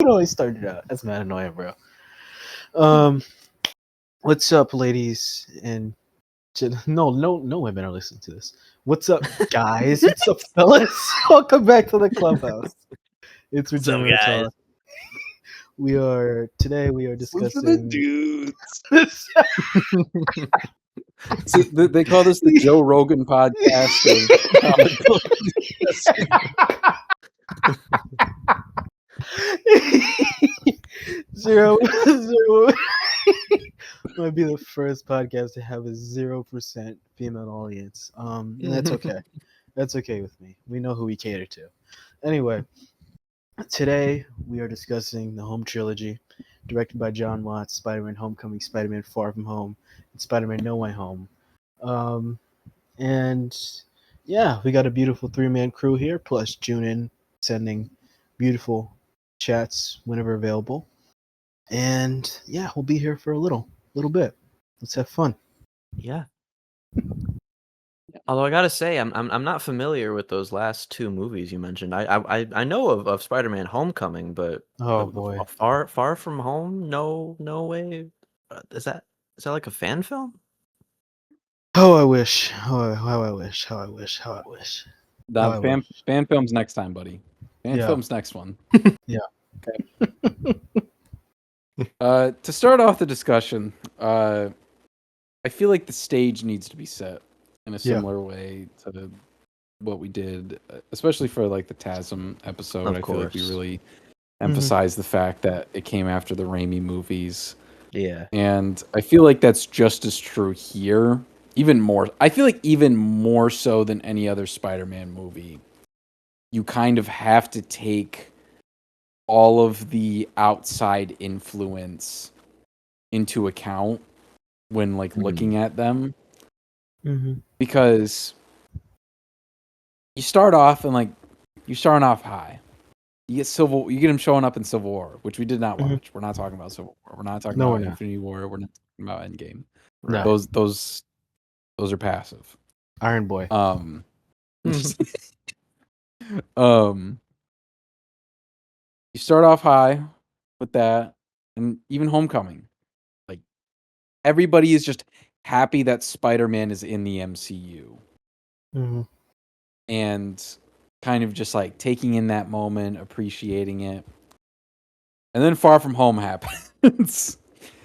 It always started out. That's mad annoying, bro. Um, what's up, ladies and no women are listening to this. What's up, guys? What's up, fellas? Welcome back to the clubhouse. It's What's up, Regenerate guys? Talk. We are discussing dudes. this. See, they call this the Joe Rogan podcast of comic book zero. Might be the first podcast to have a 0% female audience. And that's okay. That's okay with me. We know who we cater to. Anyway, today we are discussing the Home Trilogy, directed by John Watts, Spider-Man Homecoming, Spider-Man Far From Home, and Spider-Man No Way Home. And yeah, we got a beautiful three-man crew here, plus Junin sending beautiful chats whenever available. And yeah, we'll be here for a little bit. Let's have fun. Yeah. Although I gotta say, I'm not familiar with those last two movies you mentioned. I know of Spider-Man Homecoming, but Oh boy, Far From Home, no way. Is that like a fan film? how I wish. How I wish. fan films next time, buddy. Fan Yeah. films next one. Yeah. Okay. To start off the discussion, I feel like the stage needs to be set in a similar way to what we did, especially for like the TASM episode. I feel like we really emphasized the fact that it came after the Raimi movies. Yeah. And I feel like that's just as true here. Even more. I feel like even more so than any other Spider-Man movie. You kind of have to take all of the outside influence into account when like looking at them. Because you start off and like you're starting off high. You get him showing up in Civil War, which we did not watch. We're not talking about Civil War. We're not talking about Infinity War. We're not talking about Endgame. No. Those are passive. Iron Boy. You start off high with that, and even Homecoming. Like everybody is just happy that Spider-Man is in the MCU. And kind of just like taking in that moment, appreciating it. And then Far From Home happens.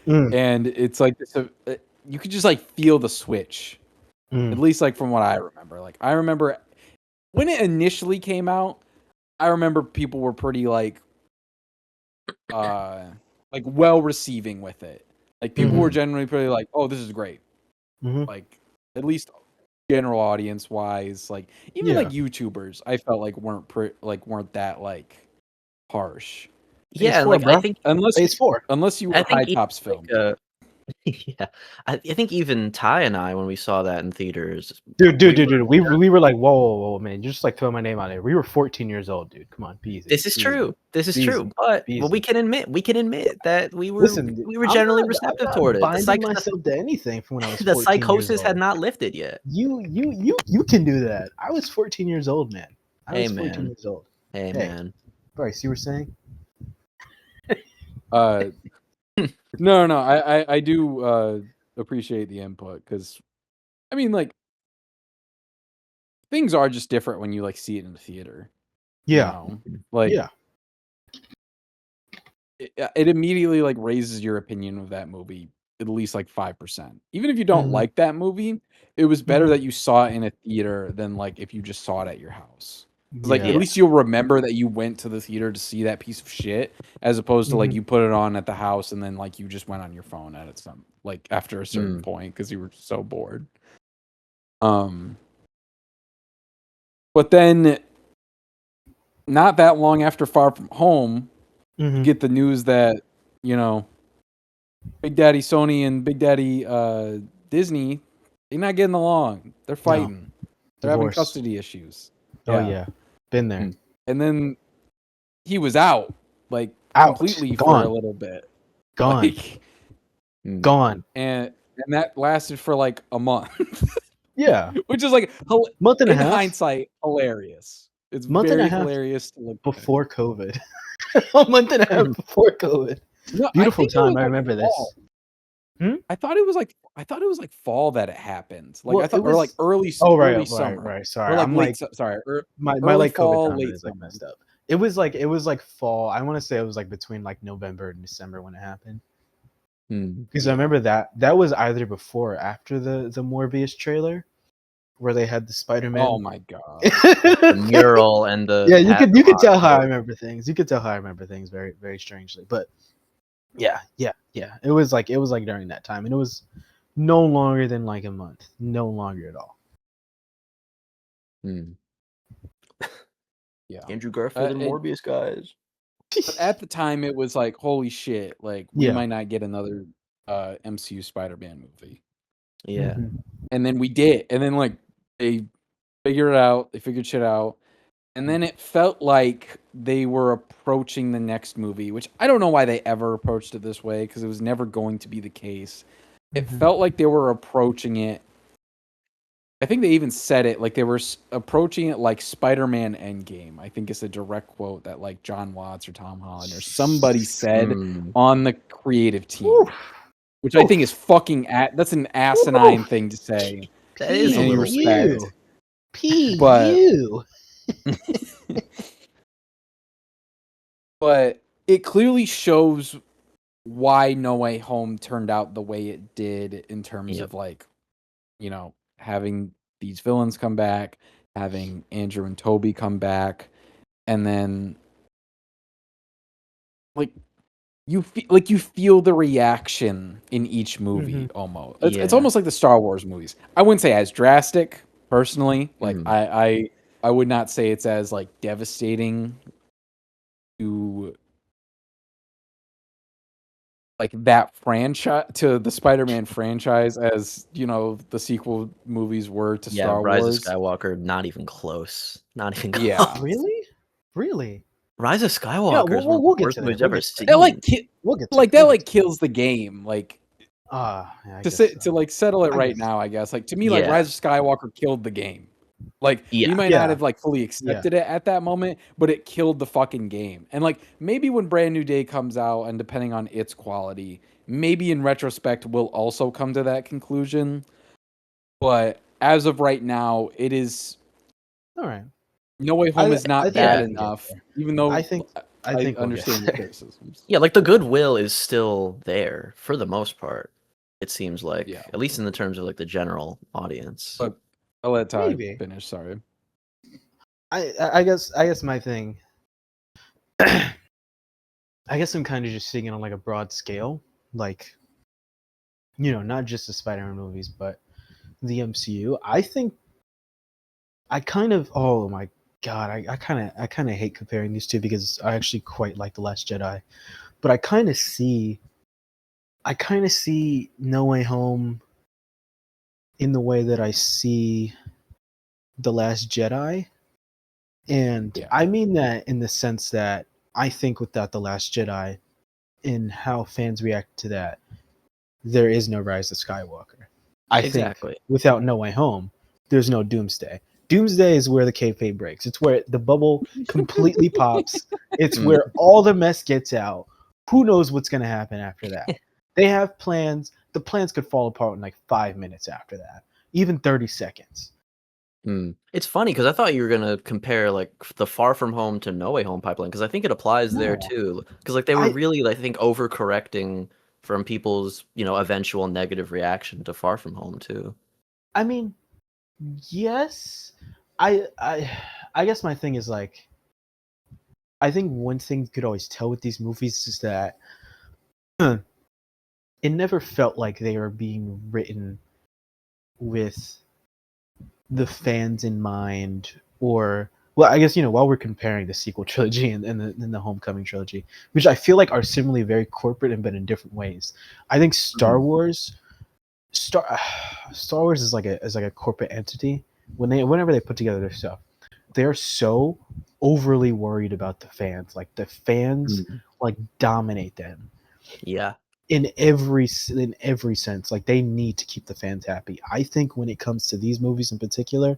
And it's like you could just like feel the switch. At least like from what I remember. Like I remember when it initially came out, I remember people were pretty like well receiving with it. Like people were generally pretty like, "Oh, this is great." Like at least general audience wise, like even like YouTubers, I felt like weren't that like harsh. Yeah, Phase 4, like bro. I think Phase 4. Unless you were High Top's film. Yeah, I think even Ty and I, when we saw that in theaters, dude, we were like, whoa, man, you're just like throwing my name out there. We were 14 years old, dude. Come on, be easy. This is true. But we can admit that we were generally receptive toward it. Binding myself to anything from when I was 14 the psychosis years old. had not lifted yet. You can do that. I was 14 years old, man. I was 14 years old. Hey, man. Bryce, you were saying? No, I do appreciate the input because, I mean, like things are just different when you like see it in the theater. Yeah, it immediately like raises your opinion of that movie at least like 5%. Even if you don't like that movie, it was better that you saw it in a theater than like if you just saw it at your house. Like at least you'll remember that you went to the theater to see that piece of shit, as opposed to like you put it on at the house and then like you just went on your phone at some like after a certain point because you were so bored. But then, not that long after Far From Home, you get the news that Big Daddy Sony and Big Daddy Disney, they're not getting along. They're fighting. They're having custody issues. Oh yeah. Been there. And then he was out completely for a little bit. Gone. And that lasted for like a month. Yeah. Which is like month and a half. In hindsight, hilarious. It's Month and a very half hilarious to look back. before COVID. A month and a half before COVID. No, Beautiful think it was, time. I like, remember fall. this. I thought it was like fall that it happened. Like Well, I it thought, or like was. Oh, early right, summer, right. or Sorry, like I'm like my early like COVID fall, timeline late is like summer. messed up. It was like fall. I want to say it was like between like November and December when it happened. Because I remember that was either before or after the Morbius trailer, where they had the Spider-Man. Oh my god! The mural and the Yeah, you could tell how I padlock. remember things. You could tell how I remember things very very strangely. But yeah. It was like during that time, and it was no longer than like a month. No longer at all. Yeah, Andrew Garfield and Morbius guys. but at the time, it was like, holy shit! Like we Yeah. might not get another MCU Spider-Man movie. Yeah. Mhm. And then we did, and then like they figured it out. They figured shit out. And then it felt like they were approaching the next movie, which I don't know why they ever approached it this way, because it was never going to be the case. It felt like they were approaching it. I think they even said it like they were approaching it like Spider-Man Endgame. I think it's a direct quote that like John Watts or Tom Holland or somebody said on the creative team, Oof. which I think is fucking that's an asinine thing to say. That is a In any little respect. But But it clearly shows why No Way Home turned out the way it did in terms of like, you know, having these villains come back, having Andrew and Toby come back, and then like you feel the reaction in each movie almost. It's almost like the Star Wars movies. I wouldn't say as drastic personally. Like I would not say it's as like devastating to like that franchise, to the Spider-Man franchise, as you know the sequel movies were to Star Rise Wars. of Skywalker, not even close. Not even close. Yeah. Really? Rise of Skywalker Yeah, is one of we'll the get worst to that. movies We'll ever get to seen. That We'll get to like that. that like kills the game. Like I to guess say, so. to like settle it I right guess now, I guess. Like to me, like Yeah. Rise of Skywalker killed the game. Like we might not have like fully accepted it at that moment, but it killed the fucking game. And like maybe when Brand New Day comes out, and depending on its quality, maybe in retrospect we'll also come to that conclusion. But as of right now, it is all right. No Way Home is not bad enough, even though I think I we'll understand get your there. criticisms. Yeah, like the goodwill is still there for the most part. It seems like, Yeah. at least in the terms of like the general audience. But I'll let Ty Maybe. finish. Sorry. I guess my thing. I guess I'm kind of just seeing it on like a broad scale, like, you know, not just the Spider-Man movies, but the MCU. I think I kind of, oh my god, I kind of hate comparing these two because I actually quite like The Last Jedi, but I kind of see No Way Home in the way that I see The Last Jedi, and I mean that in the sense that I think without The Last Jedi, in how fans react to that, there is no Rise of Skywalker. I think without No Way Home, there's no Doomsday. Doomsday is where the kayfabe breaks. It's where the bubble completely pops. It's where all the mess gets out. Who knows what's going to happen after that? They have plans. The plans could fall apart in like 5 minutes after that, even 30 seconds. It's funny because I thought you were gonna compare like the Far From Home to No Way Home pipeline, because I think it applies there too. Because like they were really, I think, overcorrecting from people's, you know, eventual negative reaction to Far From Home too. I mean, yes. I guess my thing is like, I think one thing you could always tell with these movies is that it never felt like they were being written with the fans in mind, or well, I guess, you know, while we're comparing the sequel trilogy and the Homecoming trilogy, which I feel like are similarly very corporate but in different ways. I think Star Wars is like a corporate entity. Whenever they put together their stuff, they're so overly worried about the fans. Like the fans like dominate them. Yeah. In every sense, like they need to keep the fans happy. I think when it comes to these movies in particular,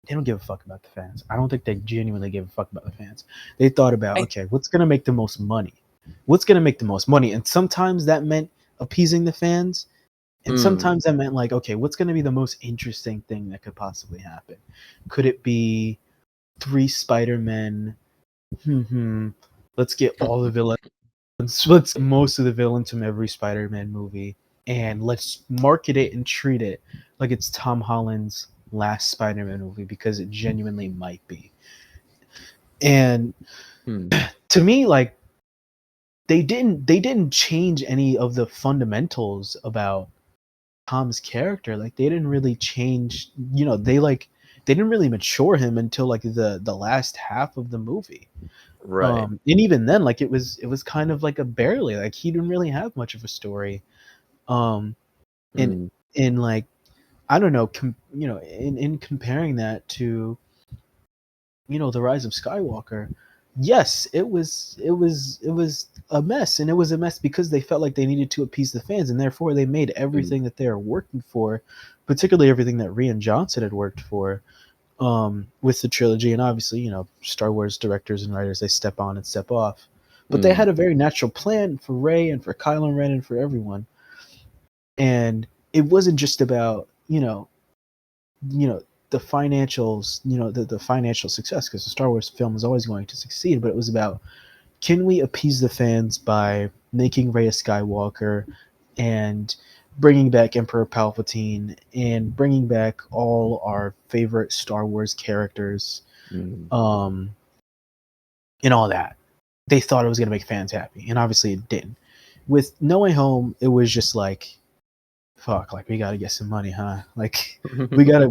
they don't give a fuck about the fans. I don't think they genuinely give a fuck about the fans. They thought about, okay, what's gonna make the most money? What's gonna make the most money? And sometimes that meant appeasing the fans, and sometimes that meant like, okay, what's gonna be the most interesting thing that could possibly happen? Could it be 3 Spider-Men? Let's get all the villains. Let's get most of the villains from every Spider-Man movie, and let's market it and treat it like it's Tom Holland's last Spider-Man movie, because it genuinely might be. And to me, like, they didn't change any of the fundamentals about Tom's character. Like, they didn't really change, they didn't really mature him until like the last half of the movie. Right. And even then, like, it was kind of like a barely, like, he didn't really have much of a story. And like, I don't know, in comparing that to, the Rise of Skywalker, yes, it was a mess, and it was a mess because they felt like they needed to appease the fans, and therefore they made everything that they were working for, particularly everything that Rian Johnson had worked for, with the trilogy. And obviously, Star Wars directors and writers, they step on and step off, but they had a very natural plan for Rey and for Kylo Ren and for everyone. And it wasn't just about the financials, the financial success, because the Star Wars film is always going to succeed, but it was about, can we appease the fans by making Rey a Skywalker and bringing back Emperor Palpatine and bringing back all our favorite Star Wars characters, and all that. They thought it was going to make fans happy, and obviously it didn't. With No Way Home, it was just like, fuck, like, we gotta get some money, huh? Like, we gotta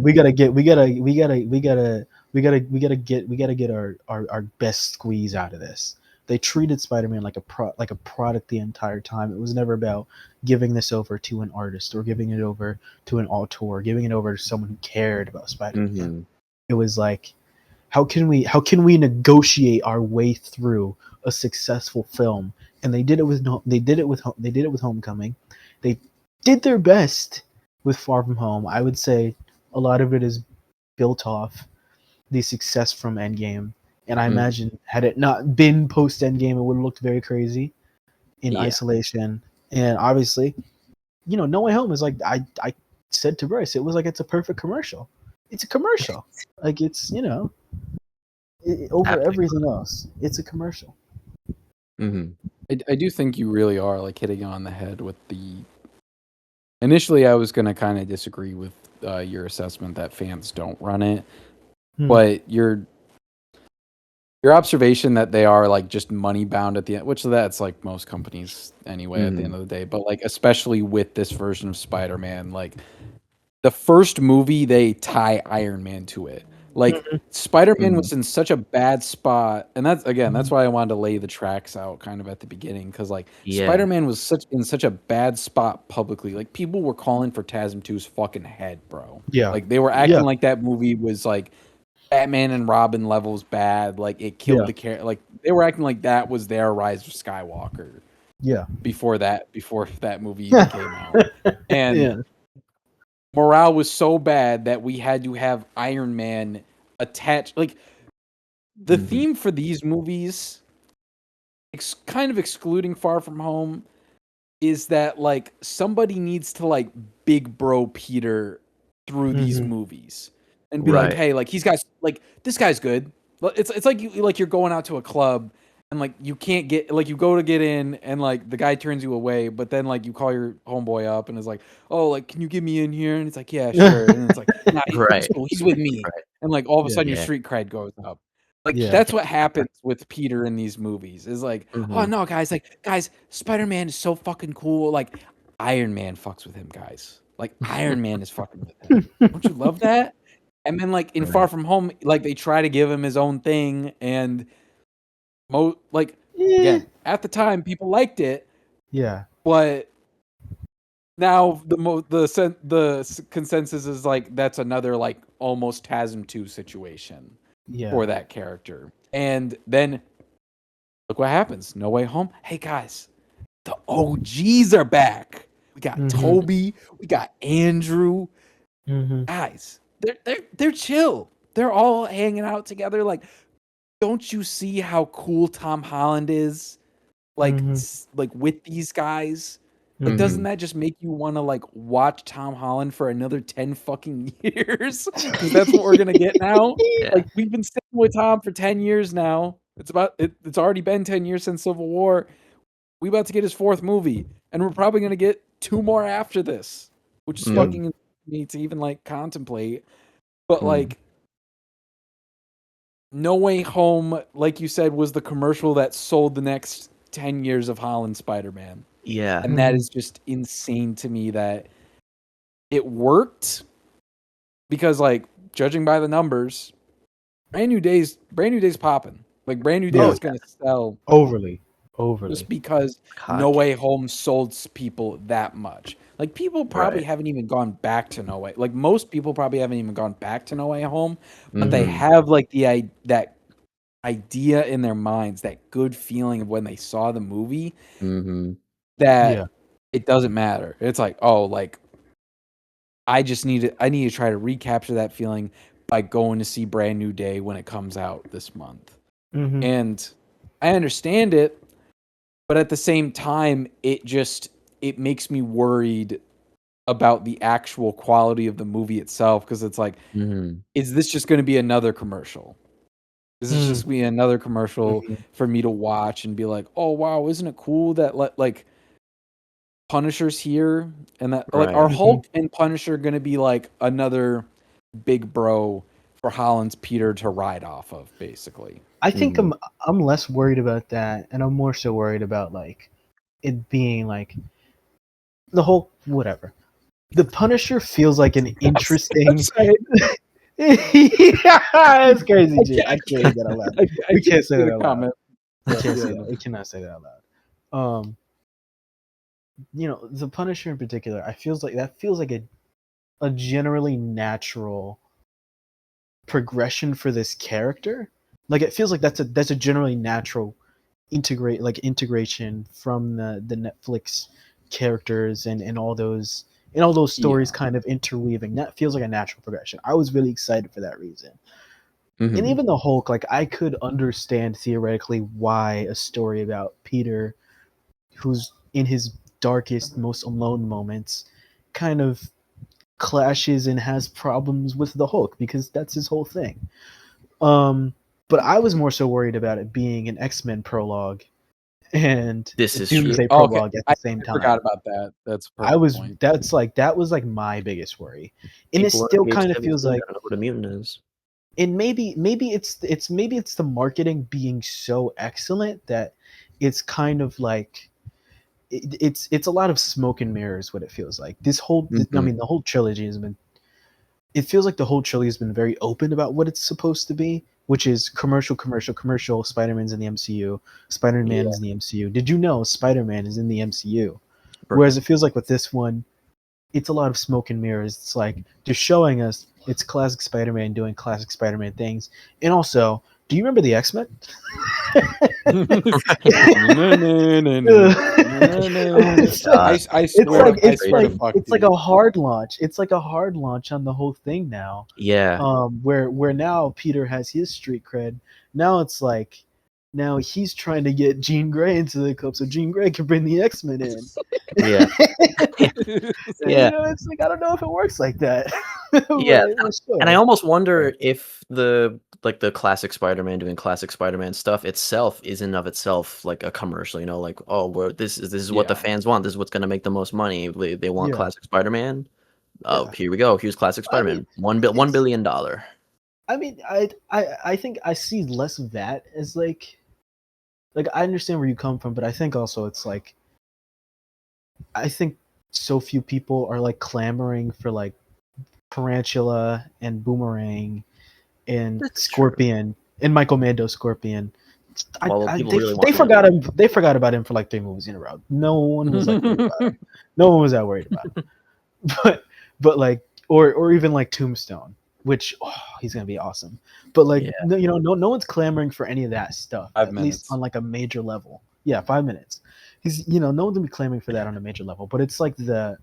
get our best squeeze out of this. They treated Spider-Man like a product the entire time. It was never about giving this over to an artist or giving it over to an auteur, giving it over to someone who cared about Spider-Man. It was like, how can we negotiate our way through a successful film? And they did it with Homecoming. They did their best with Far From Home. I would say a lot of it is built off the success from Endgame. And I imagine, had it not been post Endgame, it would have looked very crazy in isolation. And obviously, No Way Home is like, I said to Bryce, it was like, it's a perfect commercial. It's a commercial. Like, it's, over everything else, it's a commercial. I do think you really are like hitting on the head with the. Initially, I was going to kind of disagree with your assessment that fans don't run it, but your observation that they are like just money bound at the end, which that's like most companies anyway at the end of the day, but like especially with this version of Spider-Man, like the first movie they tie Iron Man to it. Like Spider-Man was in such a bad spot, and that's why I wanted to lay the tracks out kind of at the beginning, because like Spider-Man was in such a bad spot publicly. Like, people were calling for TASM 2's fucking head, bro. Yeah, like they were acting like that movie was like Batman and Robin levels bad. Like, it killed the character. Like, they were acting like that was their Rise of Skywalker. Yeah. Before that movie even came out, and morale was so bad that we had to have Iron Man attached. Like, the theme for these movies, kind of excluding Far From Home, is that like somebody needs to like big bro Peter through these movies and be like, hey, like, this guy's good. It's like you're going out to a club and like you can't get, like, you go to get in and like the guy turns you away, but then like you call your homeboy up and is like, oh, like, can you get me in here? And it's like, yeah, sure. And it's like, nah, he's cool, he's with me. And like all of a sudden your street cred goes up. Like, that's what happens with Peter in these movies. Is like, oh no, guys, Spider-Man is so fucking cool. Like, Iron Man fucks with him, guys. Like, Iron Man is fucking with him. Don't you love that? And then like in Far From Home, like they try to give him his own thing, and again, at the time people liked it. Yeah. But now the consensus is like that's another like almost TASM 2 situation for that character. And then look what happens. No Way Home. Hey guys, the OGs are back. We got Toby, we got Andrew. Guys, they're chill. they're all hanging out together. Like, don't you see how cool Tom Holland is? Like, like with these guys. Like, doesn't that just make you want to like watch Tom Holland for another 10 fucking years? Because that's what we're gonna get now. Yeah. Like, we've been sitting with Tom for 10 years now. It's already been 10 years since Civil War. We about to get his 4th movie, and we're probably gonna get 2 more after this, which is fucking insane to me to even like contemplate. But like, No Way Home, like you said, was the commercial that sold the next 10 years of Holland Spider-Man. Yeah. And that is just insane to me that it worked, because like, judging by the numbers, Brand New Day's popping. Like, Brand New Day is going to sell overly, just because Cocky. No Way Home sold people that much. Like, people probably haven't even gone back to No Way. Like, most people probably haven't even gone back to No Way Home, but they have like that idea in their minds, that good feeling of when they saw the movie, that it doesn't matter. It's like, oh, like, I need to try to recapture that feeling by going to see Brand New Day when it comes out this month. And I understand it, but at the same time, it makes me worried about the actual quality of the movie itself, because it's like, is this just going to be another commercial? Is this just be another commercial for me to watch and be like, oh wow, isn't it cool that like Punisher's here, and that like, are Hulk and Punisher going to be like another big bro for Holland's Peter to ride off of, basically? I think I'm less worried about that, and I'm more so worried about like it being like the whole whatever. The Punisher feels like an interesting. That's crazy, G. I can't say that out loud. We can't say that out loud. We can't say that. We cannot say that out loud. You know, the Punisher in particular, feels like a generally natural progression for this character. Like, it feels like that's a generally natural integration from the Netflix characters and all those stories kind of interweaving. That feels like a natural progression. I was really excited for that reason. And even the Hulk, like, I could understand theoretically why a story about Peter, who's in his darkest, most alone moments, kind of clashes and has problems with the Hulk, because that's his whole thing. But I was more so worried about it being an X-Men prologue and This is Doomsday true. prologue at the same time. I forgot about that. That's a perfect point. That was like my biggest worry. And People it still kind of feels like, I don't know what a mutant is. and maybe it's the marketing being so excellent that it's kind of like it's a lot of smoke and mirrors. What it feels like, this whole I mean, the whole trilogy has been. It feels like the whole trilogy has been very open about what it's supposed to be, which is commercial. Spider-Man's in the MCU. Spider-Man is in the MCU. Did you know Spider-Man is in the MCU? Whereas it feels like with this one, it's a lot of smoke and mirrors. It's like just showing us it's classic Spider-Man doing classic Spider-Man things. And also, do you remember the X-Men? It's like a hard launch. It's like a hard launch on the whole thing now. Yeah. Where now Peter has his street cred. Now it's like, now he's trying to get Jean Grey into the club so Jean Grey can bring the X-Men in. Yeah. You know, it's like, I don't know if it works like that. Sure. And I almost wonder if the classic Spider-Man doing classic Spider-Man stuff itself is in of itself like a commercial, you know, like, oh, this is what the fans want. This is what's going to make the most money. They want classic Spider-Man. Oh, here we go. Here's classic Spider-Man. I mean, $1 billion. I mean, I think I see less of that as like I understand where you come from, but I think also it's like, I think so few people are like clamoring for like Tarantula and Boomerang and Scorpion and Michael Mando Scorpion. They forgot him. They forgot about him for like 3 movies in a row. No one was like worried about him. No one was that worried about him. But like, or even like Tombstone, which he's gonna be awesome. But like, no one's clamoring for any of that stuff. At least on like a major level. Yeah, 5 minutes. No one's gonna be clamoring for that on a major level. But it's like the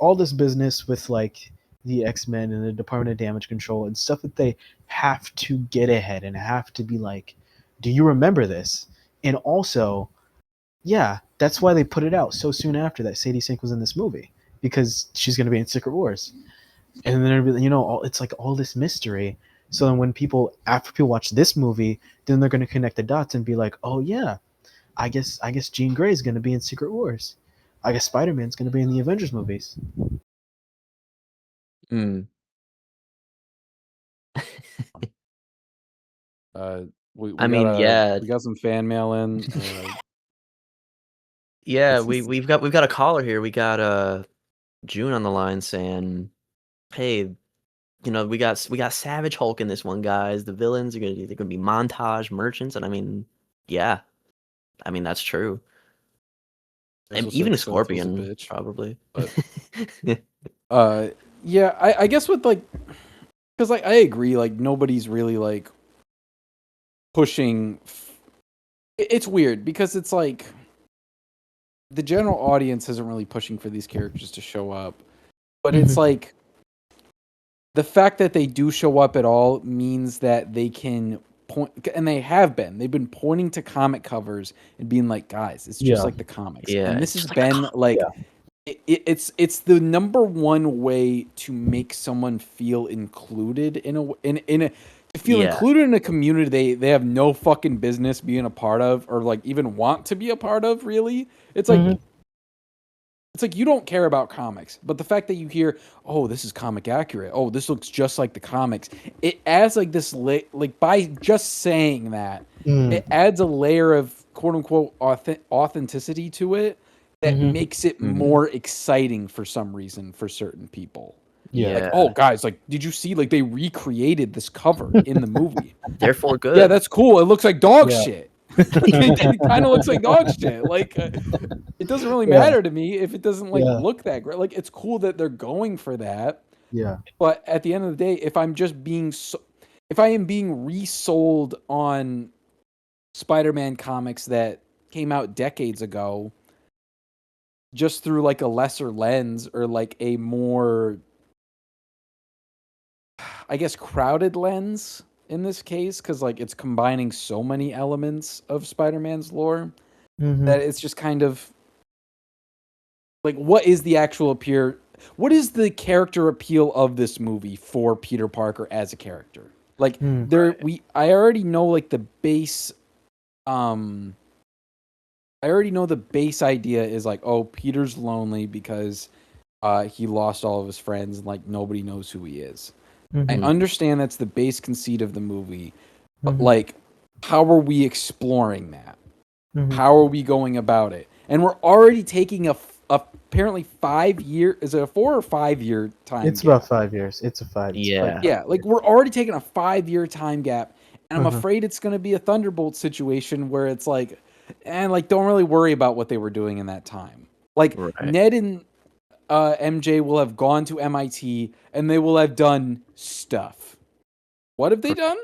all this business with like the X-Men and the Department of Damage Control and stuff that they have to get ahead and have to be like, do you remember this? And also, yeah, that's why they put it out so soon after that Sadie Sink was in this movie, because she's going to be in Secret Wars. And then it'll be, it's like all this mystery. So then when after people watch this movie, then they're going to connect the dots and be like, oh yeah, I guess Jean Grey is going to be in Secret Wars. I guess Spider-Man's going to be in the Avengers movies. Mm. We I mean, yeah. we got some fan mail in. Yeah, we've got a caller here. We got June on the line saying, "Hey, we got Savage Hulk in this one, guys. The villains they're gonna be montage merchants." And I mean, yeah, I mean that's true. And even a Scorpion, a bitch, probably. But yeah, I guess with like, because like I agree, like nobody's really like pushing. It's weird because it's like the general audience isn't really pushing for these characters to show up, but it's like the fact that they do show up at all means that they can point, and they've been pointing to comic covers and being like, guys, it's just like the comics. Yeah, and this has been like it's the number one way to make someone feel included in a to feel included in a community they have no fucking business being a part of, or like even want to be a part of, really. It's like it's like you don't care about comics, but the fact that you hear, oh, this is comic accurate, oh, this looks just like the comics, it adds like this like by just saying that, it adds a layer of quote unquote authenticity to it that makes it more exciting for some reason for certain people. Yeah. Like, oh, guys, like, did you see, like, they recreated this cover in the movie? Therefore good. Yeah, that's cool. It looks like dog shit. It kind of looks like dog shit. Like, it doesn't really matter to me if it doesn't, like, look that great. Like, it's cool that they're going for that. Yeah. But at the end of the day, if I'm just being if I am being resold on Spider-Man comics that came out decades ago, just through like a lesser lens or like a more, I guess, crowded lens in this case, because like it's combining so many elements of Spider-Man's lore that it's just kind of like, what is the actual what is the character appeal of this movie for Peter Parker as a character? Like I already know like the base I already know the base idea is like, oh, Peter's lonely because he lost all of his friends and like nobody knows who he is. I understand that's the base conceit of the movie, but like, how are we exploring that? How are we going about it? And we're already taking apparently 5 year, is it a 4 or 5 year time It's gap? about 5 years. It's a 5. Yeah. Like we're already taking a 5 year time gap, and I'm afraid it's going to be a Thunderbolt situation where it's like, and like, don't really worry about what they were doing in that time. Like Ned and MJ will have gone to MIT and they will have done stuff. What have they done?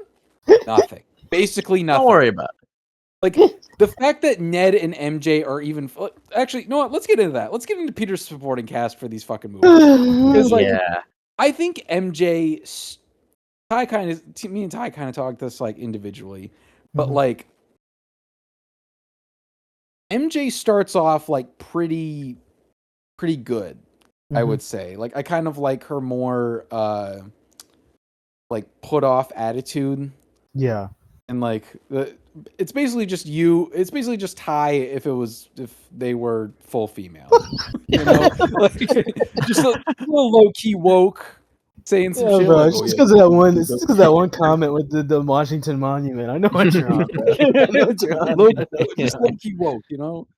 Nothing. Basically nothing. Don't worry about it. Like, the fact that Ned and MJ are even... Actually, you know what? Let's get into that. Let's get into Peter's supporting cast for these fucking movies. Because, like, I think MJ... me and Ty kind of talked this, like, individually. But, like, MJ starts off, like, pretty good, I would say. Like, I kind of like her more, like, put off attitude. Yeah. And like, it's basically just Ty if they were full female, you know, like, just a little low key woke, saying some shit. Bro, like, it's just because of that one. It's just because that one comment with the Washington Monument. I know what you're on, bro. I know what you're on. Just low key woke, you know.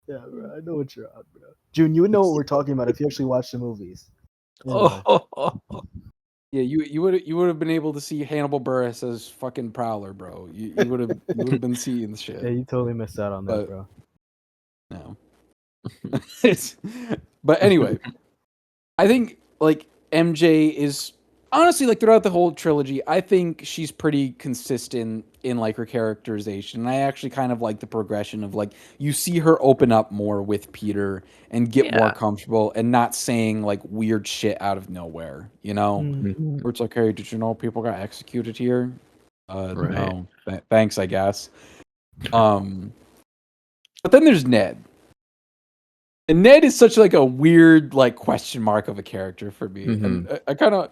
Yeah, bro. I know what you're on, bro. June, you would know what we're talking about if you actually watch the movies. Anyway. Yeah, you would have been able to see Hannibal Buress as fucking Prowler, bro. You would have been seeing the shit. Yeah, you totally missed out on that, bro. No. But anyway, I think like MJ is honestly, like throughout the whole trilogy, I think she's pretty consistent in like her characterization. And I actually kind of like the progression of like you see her open up more with Peter and get more Yeah. comfortable and not saying like weird shit out of nowhere, you know? Mhm. Where it's like, hey, did you know people got executed here? Right. No. Thanks, I guess. But then there's Ned. And Ned is such like a weird like question mark of a character for me. And I kind of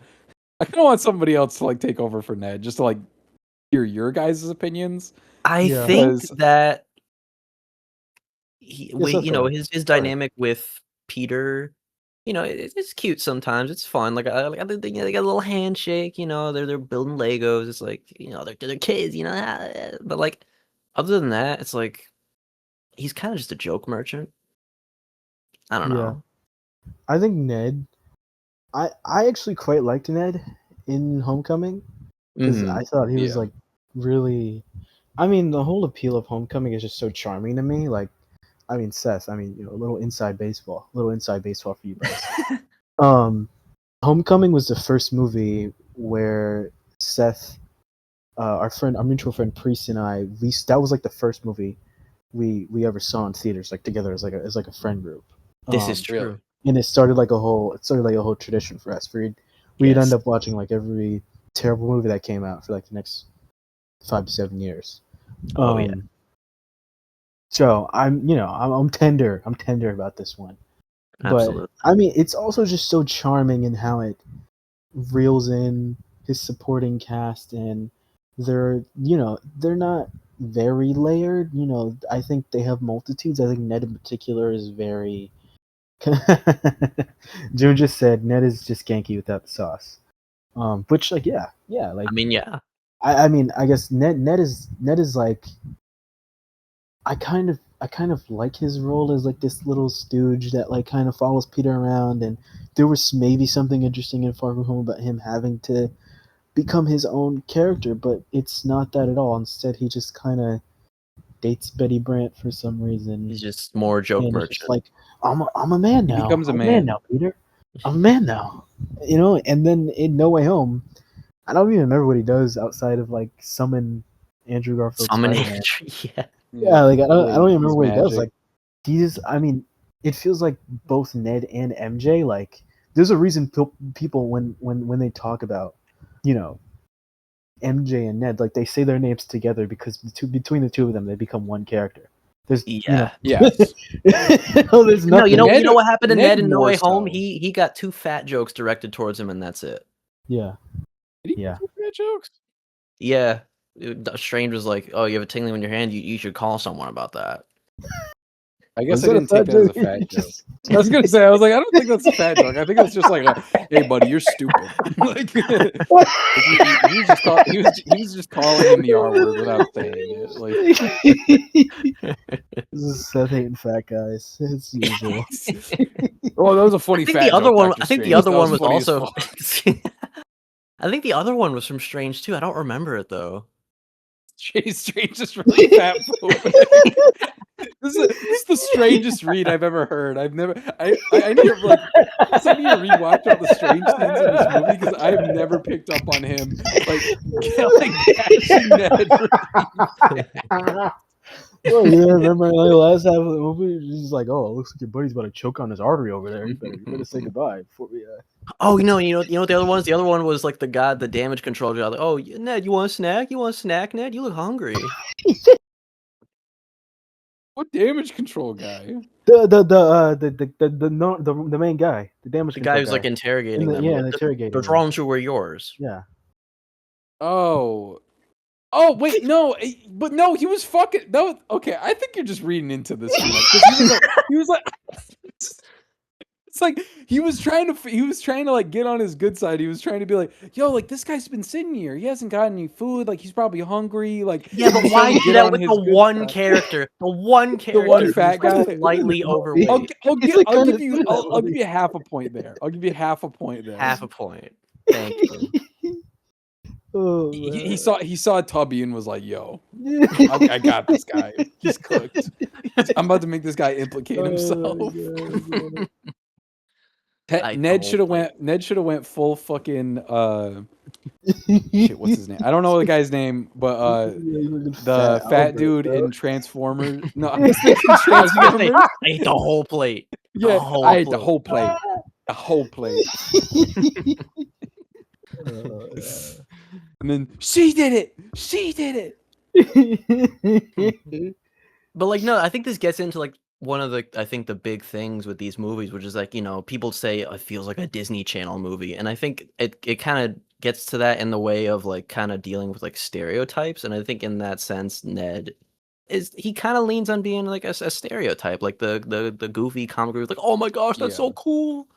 want somebody else to like take over for Ned just to like hear your guys' opinions. I Yeah. think Because that Yes, that's all right. his Go ahead. dynamic with Peter, it's cute sometimes. It's fun. Like they got a little handshake. They're building Legos. It's like they're kids. But like other than that, it's like he's kind of just a joke merchant. I don't Yeah. know. I think Ned. I actually quite liked Ned in Homecoming because I thought he was Yeah. like really. I mean, the whole appeal of Homecoming is just so charming to me. Like, I mean, Seth. I mean, a little inside baseball for you guys. Homecoming was the first movie where Seth, our mutual friend Priest, and I, that was like the first movie we ever saw in theaters, like together as like a friend group. This is Really? true. And it started like a whole tradition for us. We'd Yes. end up watching like every terrible movie that came out for like the next 5 to 7 years. Oh yeah. So I'm tender about this one. Absolutely. But I mean, it's also just so charming in how it reels in his supporting cast, and they're not very layered. I think they have multitudes. I think Ned in particular is very. June just said Ned is just Genki without the sauce. Which like yeah, like I mean, yeah. I mean I guess Ned is like I kind of like his role as like this little stooge that like kind of follows Peter around, and there was maybe something interesting in Far From Home about him having to become his own character, but it's not that at all. Instead, he just kind of dates Betty Brant for some reason, He's just more joke and it's just merchant. like I'm a man He now. becomes a I'm man. now, Peter. I'm a man now. And then in No Way Home, I don't even remember what he does outside of like summon Andrew Garfield Summon Spider-Man. Andrew. Yeah. Yeah, like I don't even remember His what he does. magic. Like I mean, it feels like both Ned and MJ. Like there's a reason people when they talk about, MJ and Ned, like they say their names together because between the two of them they become one character. There's Yeah. Yes. there's No, nothing. you know what happened to Ned in No more Way Home? so. He got 2 fat jokes directed towards him, and that's it. Yeah. Did he Yeah. do bad jokes? Yeah. Strange was like, "Oh, you have a tingling in your hand. You should call someone about that." I guess Was I that a didn't take fat that as a joke? fat joke. I was gonna say, I was like, I don't think that's a fat joke. I think that's just like a, hey, buddy, you're stupid. Like, he was just calling him the R word without saying it. Like, This is Seth hating fat guys. It's usual. oh, that was a funny I think fat the other joke. one. Dr. I think the Strange. other That one was funny as also. fuck. I think the other one was from Strange too. I don't remember it though. Strange is really fat phobic. This is the strangest read I've ever heard. I need to like I need to rewatch all the strange scenes in this movie because I've never picked up on him like bashing Ned for being fat. Oh yeah, remember the last half of the movie? He's like, "Oh, it looks like your buddy's about to choke on his artery over there. You better say goodbye before we." Oh, you know what the other one is? The other one was like the damage control guy. Like, oh, Ned, you want a snack? You want a snack, Ned? You look hungry. What damage control guy? The main guy, the damage The control guy who's like interrogating them. yeah, The interrogating. drones who were yours. Yeah. Oh, wait, no, but no, he was fucking. That was okay. I think you're just reading into this too much. 'Cause he was like, it's like he was trying to like get on his good side. He was trying to be like, yo, like this guy's been sitting here. He hasn't got any food. Like he's probably hungry. Like Yeah, but he's why trying to do get that on with his the good one side. character? The one character. one who's, fat like, guy? slightly overweight. I'll like give you kinda I'll give you half a point there. I'll give you half a point there. Half a point. Thank you. Oh, He saw Tubby and was like, yo, I got this guy. He's cooked. I'm about to make this guy implicate himself. Ned should have went full fucking shit, what's his name? I don't know the guy's name, but the fat dude in Transformers. No, I was thinking Transformers. I ate the whole plate. Yeah, I ate the whole plate. The whole plate. And then she did it. She did it. But like, no, I think this gets into like one of the big things with these movies, which is like, people say it feels like a Disney Channel movie, and I think it kind of gets to that in the way of like kind of dealing with like stereotypes, and I think in that sense, Ned he kind of leans on being like a stereotype, like the goofy comic relief, like, oh my gosh, that's so cool,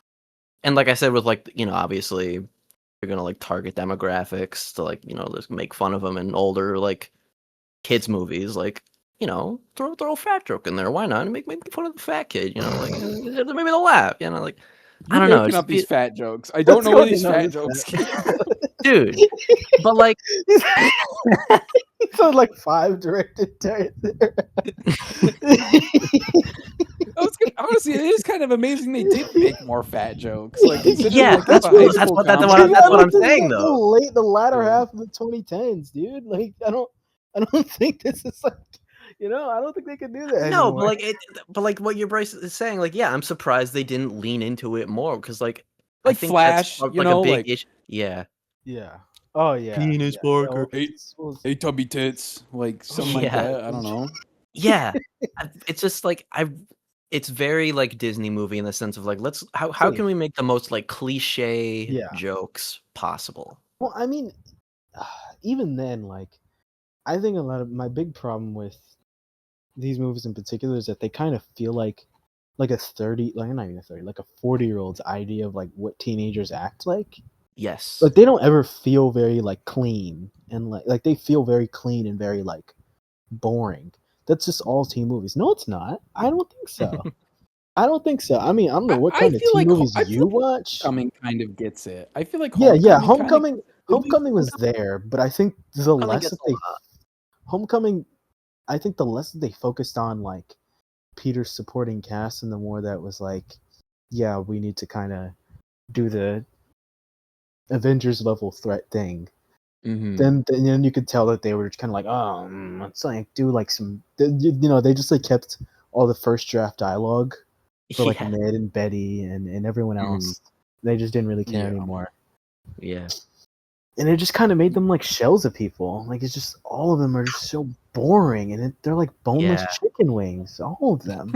and like I said, with like obviously you're gonna like target demographics to like just make fun of them in older like kids movies, like. Throw a fat joke in there. Why not? Make fun of the fat kid. Like maybe they'll laugh. Like I don't know. Making up these fat jokes. I don't know where these fat jokes, dude. But like, so like 5 directed there. Honestly, it is kind of amazing they did make more fat jokes. Like, yeah, like, that's what I'm saying though. The latter half of the 2010s, dude. Like I don't think this is like. I don't think they could do that. No, anymore. but like what your Bryce is saying, like, yeah, I'm surprised they didn't lean into it more because, like I think Flash, that's, like, a big issue. Yeah. Oh yeah. Penis Parker. Hey, tubby tits, like something like that. I don't know. Yeah, it's just like it's very like Disney movie in the sense of like how can we make the most like cliche jokes possible? Well, I mean, even then, like, I think a lot of my big problem with these movies in particular is that they kind of feel like a 30, like not even a 30, like a 40-year-old's idea of like what teenagers act like. Yes. Like they don't ever feel very like clean and like they feel very clean and very like boring. That's just all teen movies. No, it's not. I don't think so. I don't think so. I mean, I don't know what kind of teen movies you watch. Homecoming kind of gets it. I feel like Homecoming was there, but I think the less that they Homecoming, I think the less that they focused on like Peter's supporting cast and the more that was like, yeah, we need to kind of do the Avengers level threat thing. Then you could tell that they were just kind of like, let's like do like some, they just like kept all the first draft dialogue for like Ned and Betty and everyone else. They just didn't really care anymore. Yeah. And it just kind of made them like shells of people. Like it's just all of them are just so boring, and they're like boneless chicken wings. All of them,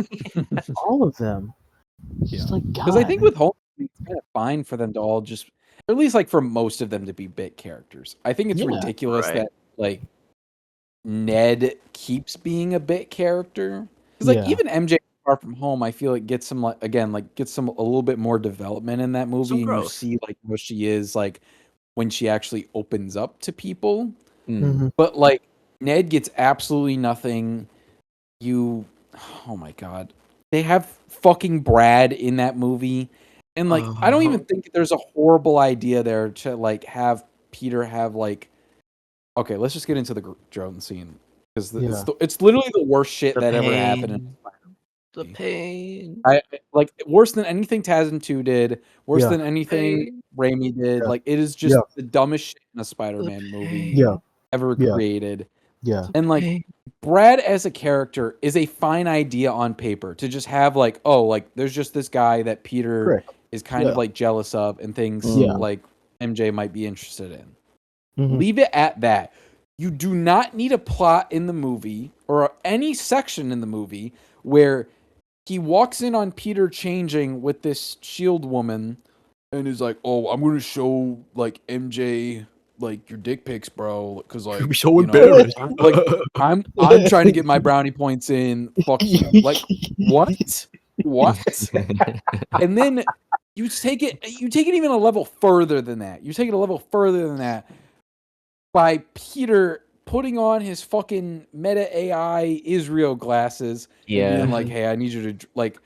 all of them. Just like God. Because I think with Homecoming, it's kind of fine for them to all just, or at least like for most of them to be bit characters. I think it's ridiculous that like Ned keeps being a bit character. Because like even MJ Far From Home, I feel like gets some a little bit more development in that movie, and you see like what she is like when she actually opens up to people. But like Ned gets absolutely nothing. Oh my God, they have fucking Brad in that movie, and like I don't even think there's a horrible idea there to like have Peter have like, okay, let's just get into the drone scene because it's literally the worst shit that ever happened. The pain. I like worse than anything Tazen 2 did, worse than anything Raimi did. Like it is just the dumbest shit in a Spider-Man movie ever created. Yeah. And like Brad as a character is a fine idea on paper to just have like, oh, like there's just this guy that Peter is kind of like jealous of and things like MJ might be interested in. Leave it at that. You do not need a plot in the movie or any section in the movie where he walks in on Peter changing with this shield woman and is like, oh, I'm going to show like MJ like your dick pics, bro, because like you'd be so embarrassed. Like I'm trying to get my brownie points in. Fuck you. Like what? And then you take it even a level further than that. You take it a level further than that by Peter putting on his fucking meta AI Israel glasses and being like, hey, I need you to like,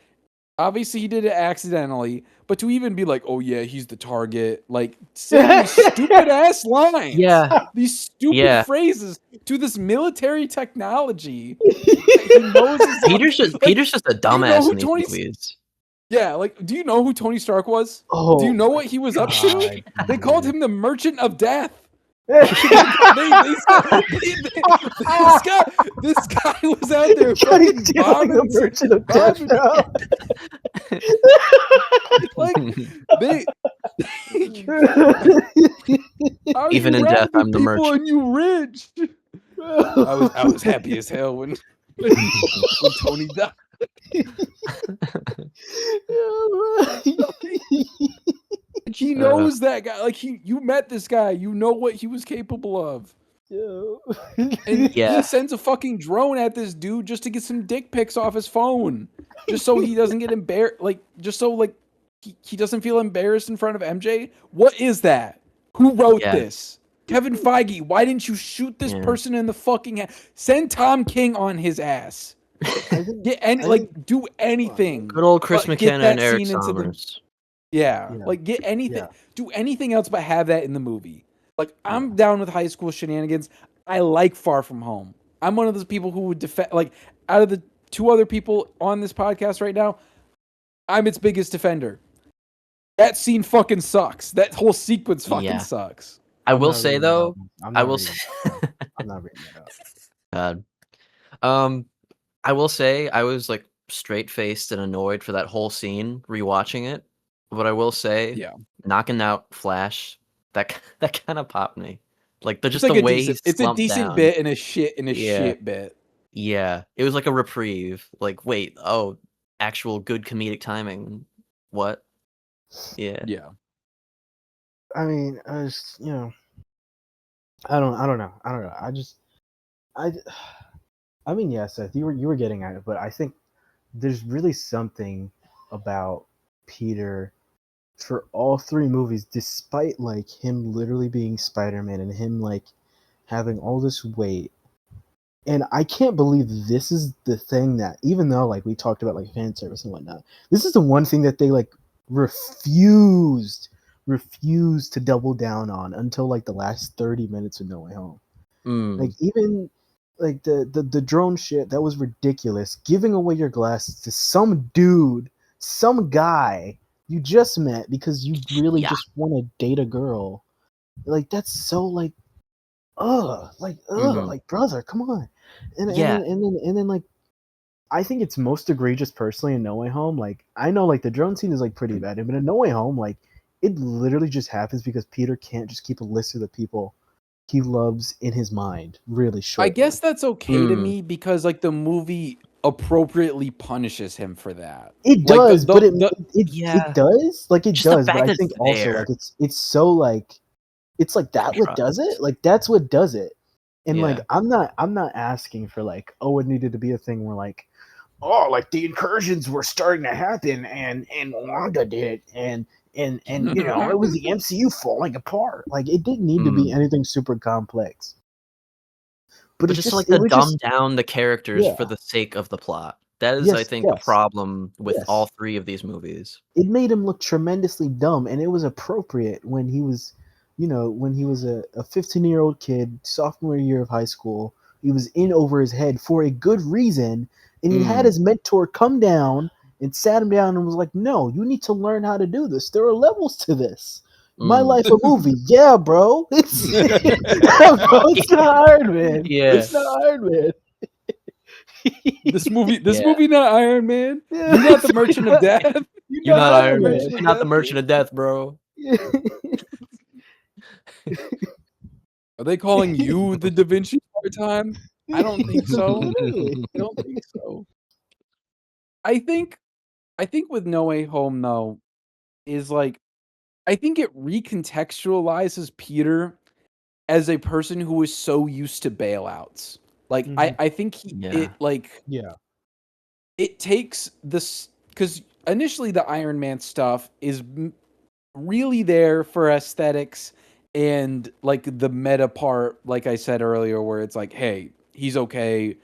obviously he did it accidentally, but to even be like, oh yeah, he's the target, like saying these stupid ass lines, these stupid phrases to this military technology. He knows Peter's just a dumbass in these movies. Yeah, like, do you know who Tony Stark was? Oh, do you know what he was up to? God, They called him the Merchant of Death. They said this guy was out there fucking doing the Merchant of Death now. Like they how Even you in death, rapping I'm the people merchant. and you rich. I was happy as hell when Tony died. He knows that guy. Like you met this guy. You know what he was capable of. And Yeah. he sends a fucking drone at this dude just to get some dick pics off his phone, just so he doesn't get embarrassed. Like just so like he doesn't feel embarrassed in front of MJ. What is that? Who wrote this? Kevin Feige. Why didn't you shoot this person in the fucking head? Send Tom King on his ass. Do anything. Good old Chris McKenna and Eric scene Sommers. Like get anything. Do anything else but have that in the movie. Like I'm down with high school shenanigans. I like Far From Home. I'm one of those people who would defend. Like out of the two other people on this podcast right now, I'm its biggest defender. That scene fucking sucks. That whole sequence fucking sucks. I will say though, I will say, I'm not reading that up. God. I will say I was like straight faced and annoyed for that whole scene rewatching it. But I will say, knocking out Flash, that kind of popped me. Like the way it's a decent bit and a shit bit. Yeah, it was like a reprieve. Like, wait, actual good comedic timing. What? Yeah. I mean, I just, I don't know. I mean, yeah, Seth, you were getting at it, but I think there's really something about Peter for all three movies, despite like him literally being Spider-Man and him like having all this weight. And I can't believe this is the thing that, even though like we talked about like fan service and whatnot, this is the one thing that they like refused to double down on until like the last 30 minutes of No Way Home. Like even like the drone shit, that was ridiculous. Giving away your glasses to some dude, some guy you just met because you really just want to date a girl. Like that's so like like brother, come on. And then like I think it's most egregious personally in No Way Home. Like I know like the drone scene is like pretty bad, but in No Way Home, like it literally just happens because Peter can't just keep a list of the people he loves in his mind really short. I guess that's okay to me because like the movie appropriately punishes him for that. It does, but it does. Like it just does, but I think also like it's so like it's like that what does it? Like that's what does it. And like I'm not asking for like, oh, it needed to be a thing where like, oh, like the incursions were starting to happen and Wanda did and you know, it was the MCU falling apart. Like it didn't need to be anything super complex. But just like to dumb down the characters for the sake of the plot. That is, I think, a problem with all three of these movies. It made him look tremendously dumb, and it was appropriate when he was, you know, when he was a 15-year-old kid, sophomore year of high school. He was in over his head for a good reason, and he had his mentor come down and sat him down and was like, no, you need to learn how to do this. There are levels to this. My Life a Movie. Yeah, bro. It's, bro, it's not Iron Man. Yeah. It's not Iron Man. This movie not Iron Man. You're not the Merchant of Death. You're not Iron Man. You're not the Merchant of Death, bro. Are they calling you the Da Vinci part-time? I don't think so. I don't think so. I think with No Way Home though is like I think it recontextualizes Peter as a person who is so used to bailouts. Like I think it takes this because initially the Iron Man stuff is really there for aesthetics and like the meta part, like I said earlier, where it's like, hey, he's okay,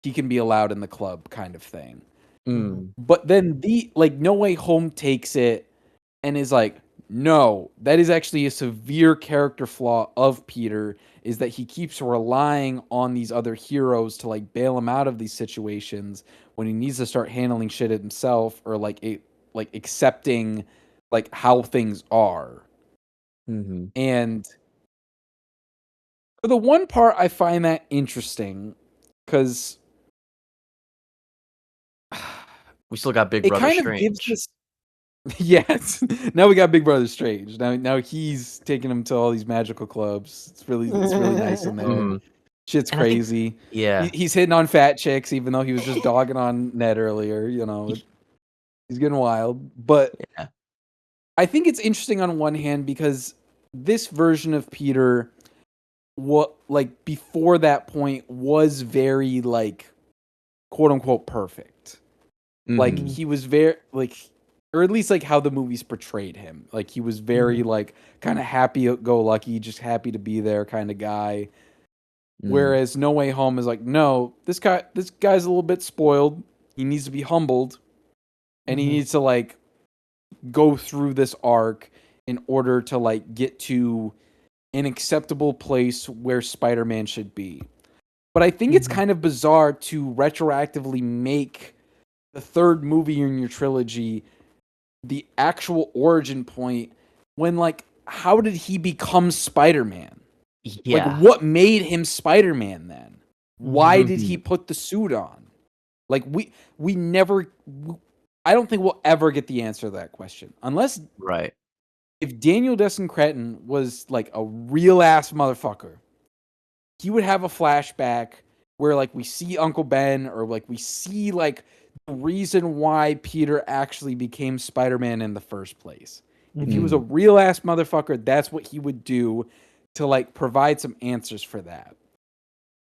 he can be allowed in the club kind of thing. But then No Way Home takes it and is like, no, that is actually a severe character flaw of Peter, is that he keeps relying on these other heroes to like bail him out of these situations when he needs to start handling shit himself, or like like accepting like how things are. Mm-hmm. And for the one part, I find that interesting because We still got Big it Brother kind of gives Strange. this. Yes, now we got Big Brother Strange. Now he's taking him to all these magical clubs. It's really nice in there. Mhm. Shit's And I think, crazy. yeah, He's hitting on fat chicks, even though he was just dogging on Ned earlier. He's getting wild. But yeah, I think it's interesting on one hand because this version of Peter, what like before that point, was very like quote unquote perfect. Like mhm, he was very like, or at least like how the movies portrayed him. Like he was very like kind of happy go lucky, just happy to be there kind of guy. mm, Whereas No Way Home is like, no, this guy's a little bit spoiled. He needs to be humbled, and he needs to like go through this arc in order to like get to an acceptable place where Spider-Man should be. But I think it's kind of bizarre to retroactively make the third movie in your trilogy the actual origin point when like how did he become Spider-Man? Like yeah, what made him Spider-Man then? Why did he mhm, put the suit on? Like we never I don't think we'll ever get the answer to that question. Unless right, if Daniel Destin Cretton was like a real ass motherfucker, he would have a flashback where like we see Uncle Ben or like we see like the reason why Peter actually became Spider-Man in the first place. If he was a mm, real ass motherfucker, that's what he would do to like provide some answers for that.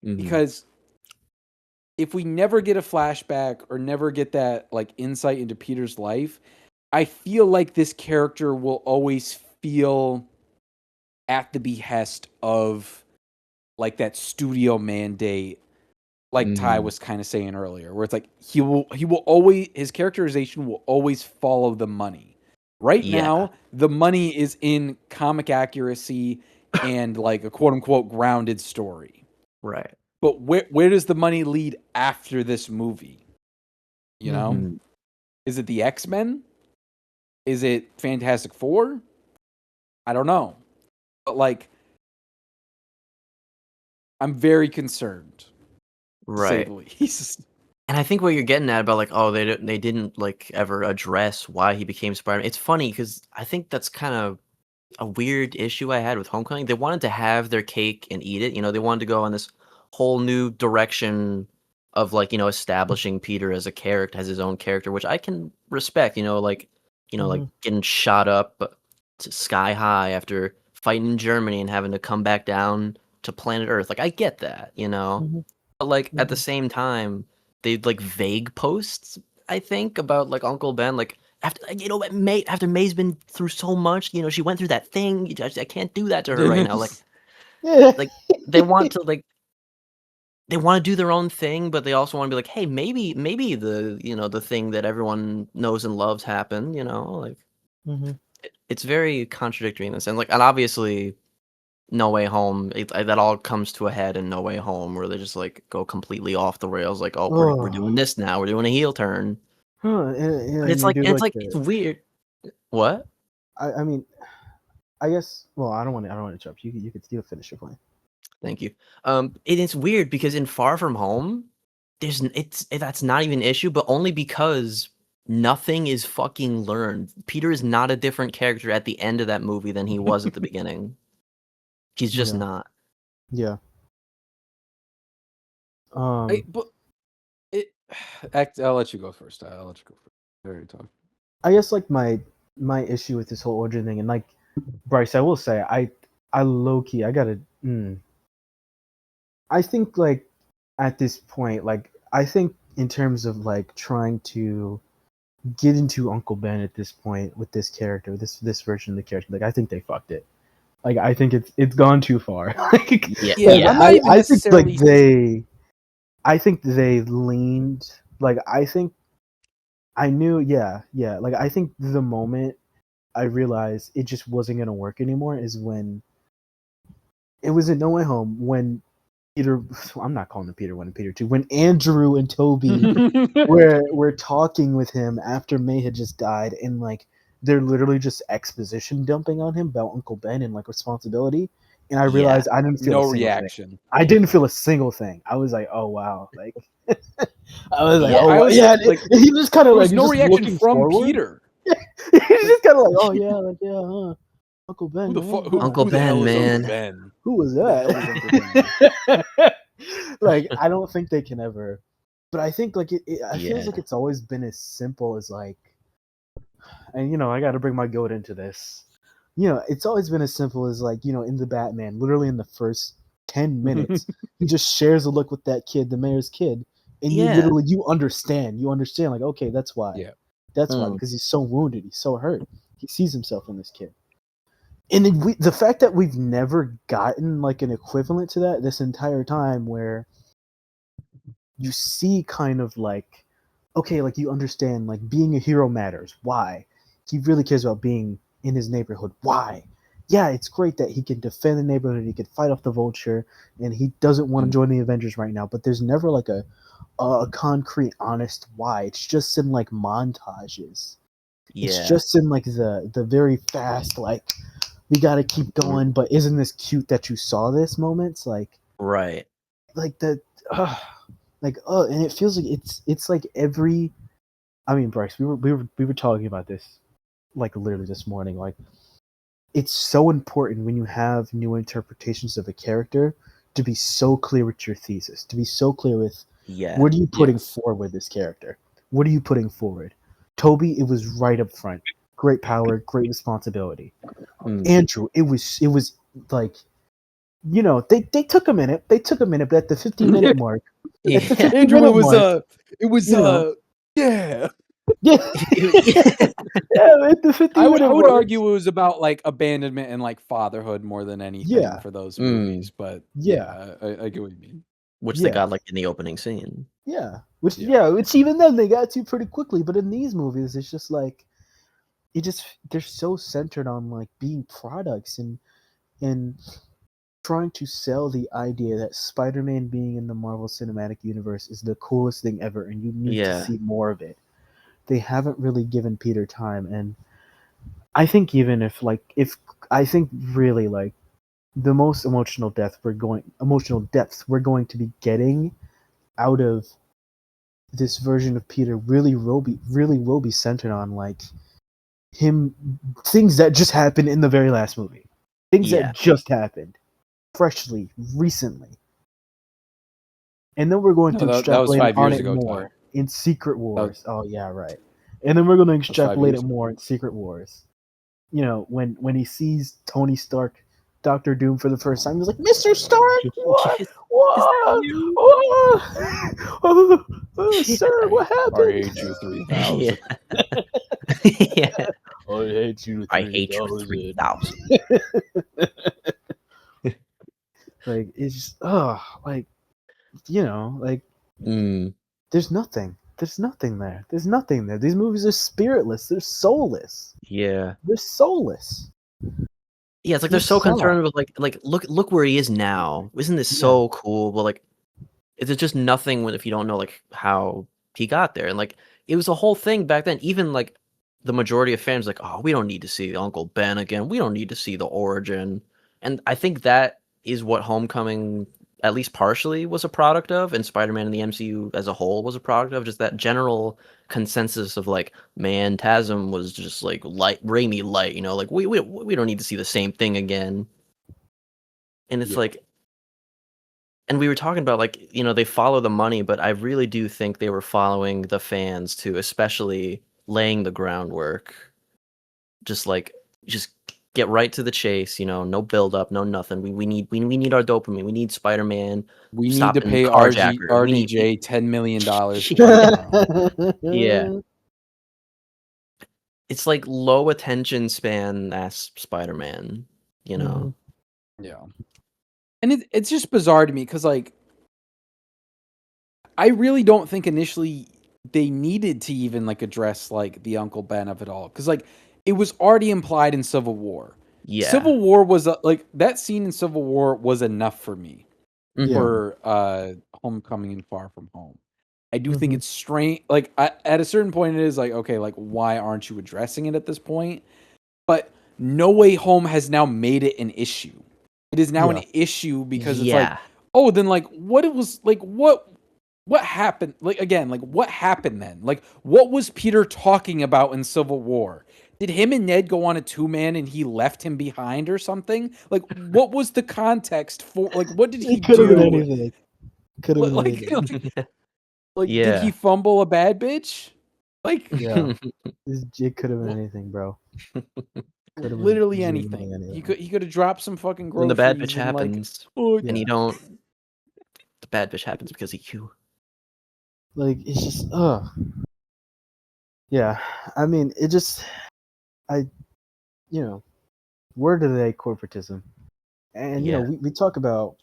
mhm, Because if we never get a flashback or never get that like insight into Peter's life, I feel like this character will always feel at the behest of like that studio mandate, like Ty mhm, was kind of saying earlier, where it's like he will always, his characterization will always follow the money. Right yeah, now, the money is in comic accuracy and like a quote unquote grounded story. right, But where does the money lead after this movie? You know? mhm, Is it the X-Men? Is it Fantastic Four? I don't know. But like I'm very concerned, to say right. the least. And I think what you're getting at about like, oh, they didn't like ever address why he became Spider-Man. It's funny because I think that's kind of a weird issue I had with Homecoming. They wanted to have their cake and eat it. You know, they wanted to go on this whole new direction of like, establishing Peter as a character, as his own character, which I can respect, like getting shot up to sky high after fighting in Germany and having to come back down to planet Earth. Like I get that, you know. But like at the same time, they like vague posts, I think, about like Uncle Ben, like after after May's been through so much, she went through that thing. I can't do that to her right now. Like they want to like they want to do their own thing, but they also want to be like, hey, maybe the thing that everyone knows and loves happened. Like it's very contradictory in this, and like, and obviously, No Way Home, that all comes to a head in No Way Home, where they just like go completely off the rails. Like, oh, we're Oh, doing this now. We're doing a heel turn. huh, But and they do like it's the. weird. What? I mean, I guess. Well, I don't want to interrupt you. You could finish your point. Thank you. It is weird because in Far From Home, that's not even an issue, but only because nothing is fucking learned. Peter is not a different character at the end of that movie than he was at the beginning. He's just Yeah, not. yeah. But it, I'll let you go first. I'll let you go first. I already talked. I guess like my issue with this whole origin thing, and like Bryce, I will say, I low key, I gotta. I think like at this point, like I think in terms of like trying to get into Uncle Ben at this point with this character, this version of the character, like I think they fucked it. Like I think it's gone too far. Yeah, Yeah, Like I'm yeah. not even I think like necessarily. I think they leaned like I think I knew yeah like I think the moment I realized it just wasn't gonna work anymore is when it was in No Way Home when Peter, I'm not calling him Peter 1 and Peter 2. When Andrew and Toby were talking with him after May had just died, and like they're literally just exposition dumping on him about Uncle Ben and like responsibility. And I realized I didn't feel no a single reaction. thing. I didn't feel a single thing. I was like, oh wow, like I was like, Yeah. oh I was yeah. like, He just kind of there like was no just reaction looking from forward. Peter. He's just kind of like, oh yeah, like yeah, Uncle Ben. Who the man, fuck? Uncle Who the Ben, hell is man. Uncle Ben? who was Who the that? hell is Uncle Ben? Like I don't think they can ever, but I think like I feels Yeah. like it's always been as simple as like, and I got to bring my goat into this. It's always been as simple as like in the Batman, literally in the first 10 minutes, he just shares a look with that kid, the mayor's kid, and Yeah. you understand like okay, that's why, Yeah. that's why, because he's so wounded, he's so hurt, he sees himself in this kid. And then the fact that we've never gotten like an equivalent to that this entire time, where you see kind of like, okay, like you understand like being a hero matters. Why? He really cares about being in his neighborhood. Why? Yeah, it's great that he can defend the neighborhood, he can fight off the vulture, and he doesn't want to join the Avengers right now, but there's never like a concrete, honest why. It's just in like montages. It's Yeah. just in like the very fast, like, we gotta keep going, but isn't this cute that you saw this moments? Right. Like the and it feels like it's like every, I mean, Bryce, we were talking about this like literally this morning. Like, it's so important when you have new interpretations of a character to be so clear with your thesis, to be so clear with Yeah. what are you putting Yes. forward with this character? What are you putting forward? Toby, it was right up front. Great power, great responsibility. Andrew, it was like, they took a minute. They took a minute, but at the 15-minute mark, Yeah. at the 15 Andrew, minute mark, yeah. yeah, yeah, at the 15-minute I would mark, argue it was about like abandonment and like fatherhood more than anything yeah, for those movies. But yeah, I get what you mean. Which they yeah, got like in the opening scene. yeah. Which Yeah. which even then they got to pretty quickly. But in these movies, it's just like they're so centered on like being products and trying to sell the idea that Spider-Man being in the Marvel Cinematic Universe is the coolest thing ever, and you need to Yeah. see more of it. They haven't really given Peter time, and I think even if I think really like the most emotional depth we're going to be getting out of this version of Peter really will be centered on like him, things that just happened in the very last movie, things Yeah. that just happened freshly, recently, and then we're going to that was extrapolate 5 on years it ago, more Ty. in Secret That Wars. Oh yeah, right. And then we're going to was 5 extrapolate years it ago. more in Secret Wars. When he sees Tony Stark, Doctor Doom for the first time, he's like, "Mr. Stark, what? Is What? you? Sir, what I happened?" hate you Yeah. 3000. Yeah. I hate you I hate you 3000. Like, it's just like, like, Mm. there's nothing. There's nothing there. There's nothing there. These movies are spiritless. They're soulless. Yeah. They're soulless. Yeah, it's like They're they're so soft. concerned with like look where he is now. Isn't this so cool? But like, is it just nothing if you don't know like how he got there? And like, it was a whole thing back then. Even like the majority of fans like, oh, we don't need to see Uncle Ben again. We don't need to see the origin. And I think that is what Homecoming, at least partially, was a product of, and Spider-Man and the MCU as a whole was a product of. Just that general consensus of like, man, Tasm was just like light, Raimi light. Like we don't need to see the same thing again. And it's like, and we were talking about like, they follow the money, but I really do think they were following the fans too, especially laying the groundwork. Just get right to the chase, no build up, no nothing. We need our dopamine. We need Spider-Man We need to stopping pay carjackers. RDJ $10 million for Yeah. It's like low attention span as Spider-Man, Mhm. Yeah. And it's just bizarre to me because, like, I really don't think initially they needed to even, like, address, like, the Uncle Ben of it all. Because, like, it was already implied in Civil War. Yeah. Civil War was, like, that scene in Civil War was enough for me. for Homecoming and Far From Home. I do think Mhm. it's strange. Like at a certain point, it is like, okay, like why aren't you addressing it at this point? But No Way Home has now made it an issue. It is now an Yeah. issue because it's like, Yeah. oh, then like what it was like what happened? Like again, like what happened then? Like what was Peter talking about in Civil War? Did him and Ned go on a 2-man and he left him behind or something? Like what was the context for like what did he It could have been do? anything. Could have been Like, anything. like did he Yeah. fumble a bad bitch? Like Yeah. It could have been wh- anything, bro. Could have been literally genuinely anything. anything. He could have dropped some fucking When the bad bitch groceries and like happens, oh and Yeah. you don't, the bad bitch happens because of you. Like it's just yeah. I mean, it just I word of the day, corporatism. And Yeah. we talk about,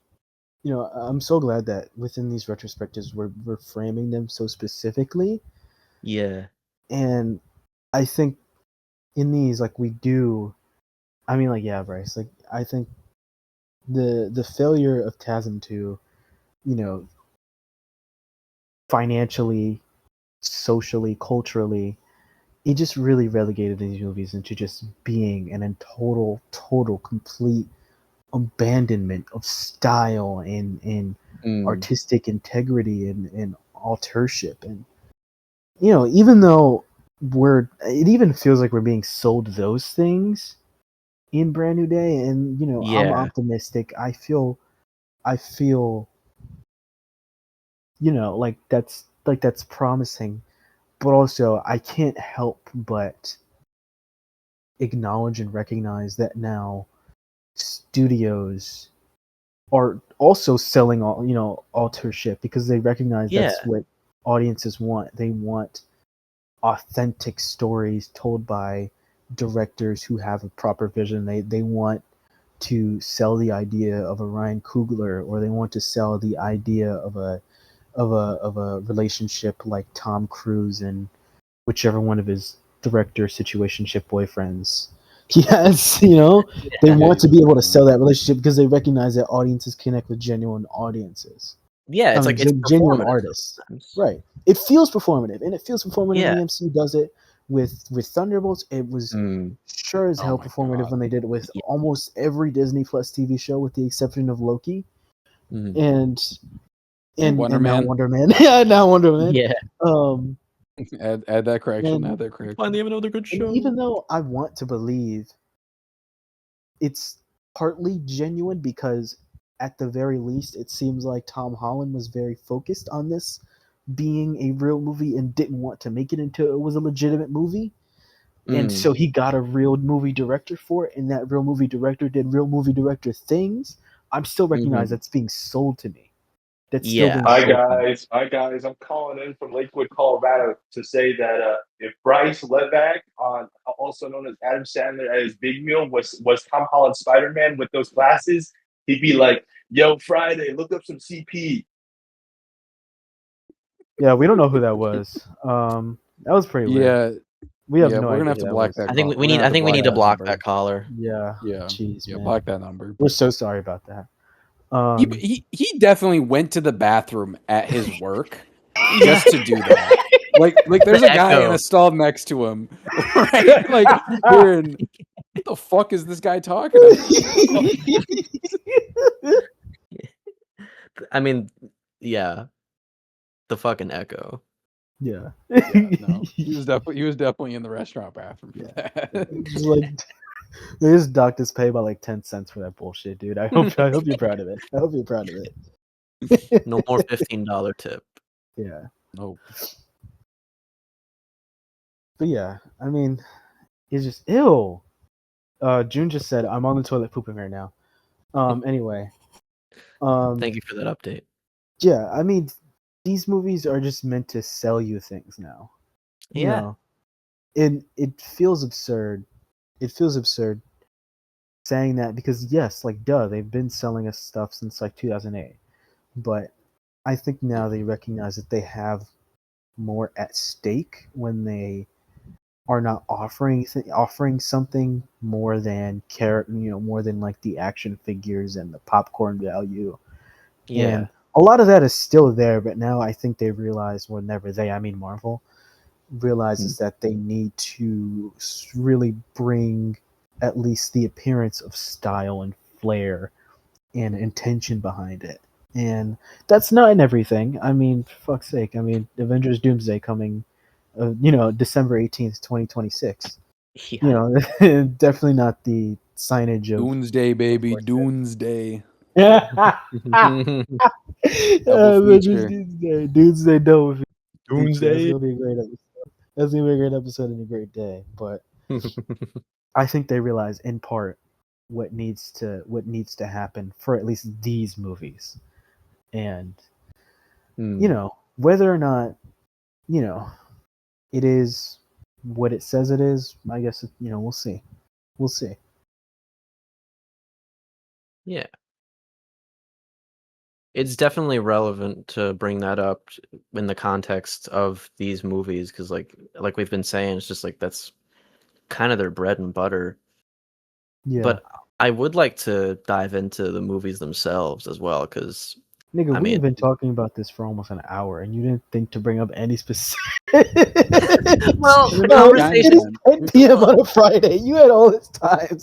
I'm so glad that within these retrospectives we're framing them so specifically. Yeah. And I think in these, like, we do, I mean, like, yeah, Bryce, like, I think the failure of TASM to, you know, financially, socially, culturally, it just really relegated these movies into just being an total, complete abandonment of style and artistic integrity and authorship. And even though it even feels like we're being sold those things in Brand New Day, and I'm Yeah. optimistic. I feel like that's promising, but also I can't help but acknowledge and recognize that now studios are also selling all authorship, because they recognize Yeah. that's what audiences want. They want authentic stories told by directors who have a proper vision. They want to sell the idea of a Ryan Coogler, or they want to sell the idea of a relationship like Tom Cruise and whichever one of his director situationship boyfriends. Yes, they yeah, want you to know be what able to I mean. sell that relationship because they recognize that audiences connect with genuine audiences. Yeah. I It's mean, like it's genuine performative artists. sometimes. Right. It feels performative, and it feels performative when Yeah. the MCU does it with Thunderbolts. It was Mm. sure as Oh hell my performative god. when they did it with Yeah. almost every Disney Plus TV show, with the exception of Loki Mm. and And and Wonder now Man. Wonder Man. Yeah, now Wonder Man. Yeah. Um, Add that correction. and Add that correction. Finally have another good and show. even though I want to believe it's partly genuine, because at the very least it seems like Tom Holland was very focused on this being a real movie and didn't want to make it into it was a legitimate movie. And Mm. so he got a real movie director for it, and that real movie director did real movie director things. I'm still recognize Mm-hmm. that's being sold to me. That's still Yeah. being Hi sold to me. guys, hi guys. I'm calling in from Lakewood, Colorado, to say that if Bryce Levac, on also known as Adam Sandler at his big meal, was Tom Holland Spider Man with those glasses, he'd be like, "Yo, Friday, look up some CP." Yeah, we don't know who that was. That was pretty weird. Yeah, We have yeah, no we're gonna idea have who to that block was. that I think call. we, we We're gonna need. have I to think we block need to that block number. that caller. Yeah. Yeah, Jeez, yeah, man. block that number. We're so sorry about that. He Um, he definitely went to the bathroom at his work Yeah. just to do that. Like there's The a guy in echo. a stall next to him, right? Like hearing what the fuck is this guy talking about? I mean, yeah. The fucking echo. yeah. Yeah, no, he was definitely in the restaurant bathroom for Yeah. that. Just like they just docked his pay by like 10 cents for that bullshit, dude. I hope you're proud of it. I hope you're proud of it. No more $15 tip. Yeah. Nope. But yeah, I mean, it's just ew. June just said I'm on the toilet pooping right now. Anyway. Thank you for that update. Yeah, I mean, these movies are just meant to sell you things now. You Yeah. know, and it feels absurd. It feels absurd saying that, because yes, like duh, they've been selling us stuff since like 2008. But I think now they recognize that they have more at stake when they are not offering something more than more than like the action figures and the popcorn value. Yeah. And a lot of that is still there, but now I think they realize, whenever I mean Marvel, realizes that they need to really bring at least the appearance of style and flair and intention behind it. And that's not in everything. I mean, for fuck's sake. I mean, Avengers Doomsday coming, December 18th, 2026. Yeah. Definitely not the signage of. Doomsday, baby, Doomsday. Avengers feature. Doomsday double feature. That's Doomsday. gonna be a great episode. That's gonna be a great episode and a great day. But I think they realize in part what needs to happen for at least these movies. And whether or not, it is what it says it is, I guess, we'll see. We'll see. Yeah. It's definitely relevant to bring that up in the context of these movies, because like we've been saying, it's just like that's kind of their bread and butter. Yeah. But I would like to dive into the movies themselves as well, because Nigga, I we've mean, been talking about this for almost an hour, and you didn't think to bring up any specific. well, the No, conversation. It is 10 p.m. on a Friday. You had all this time.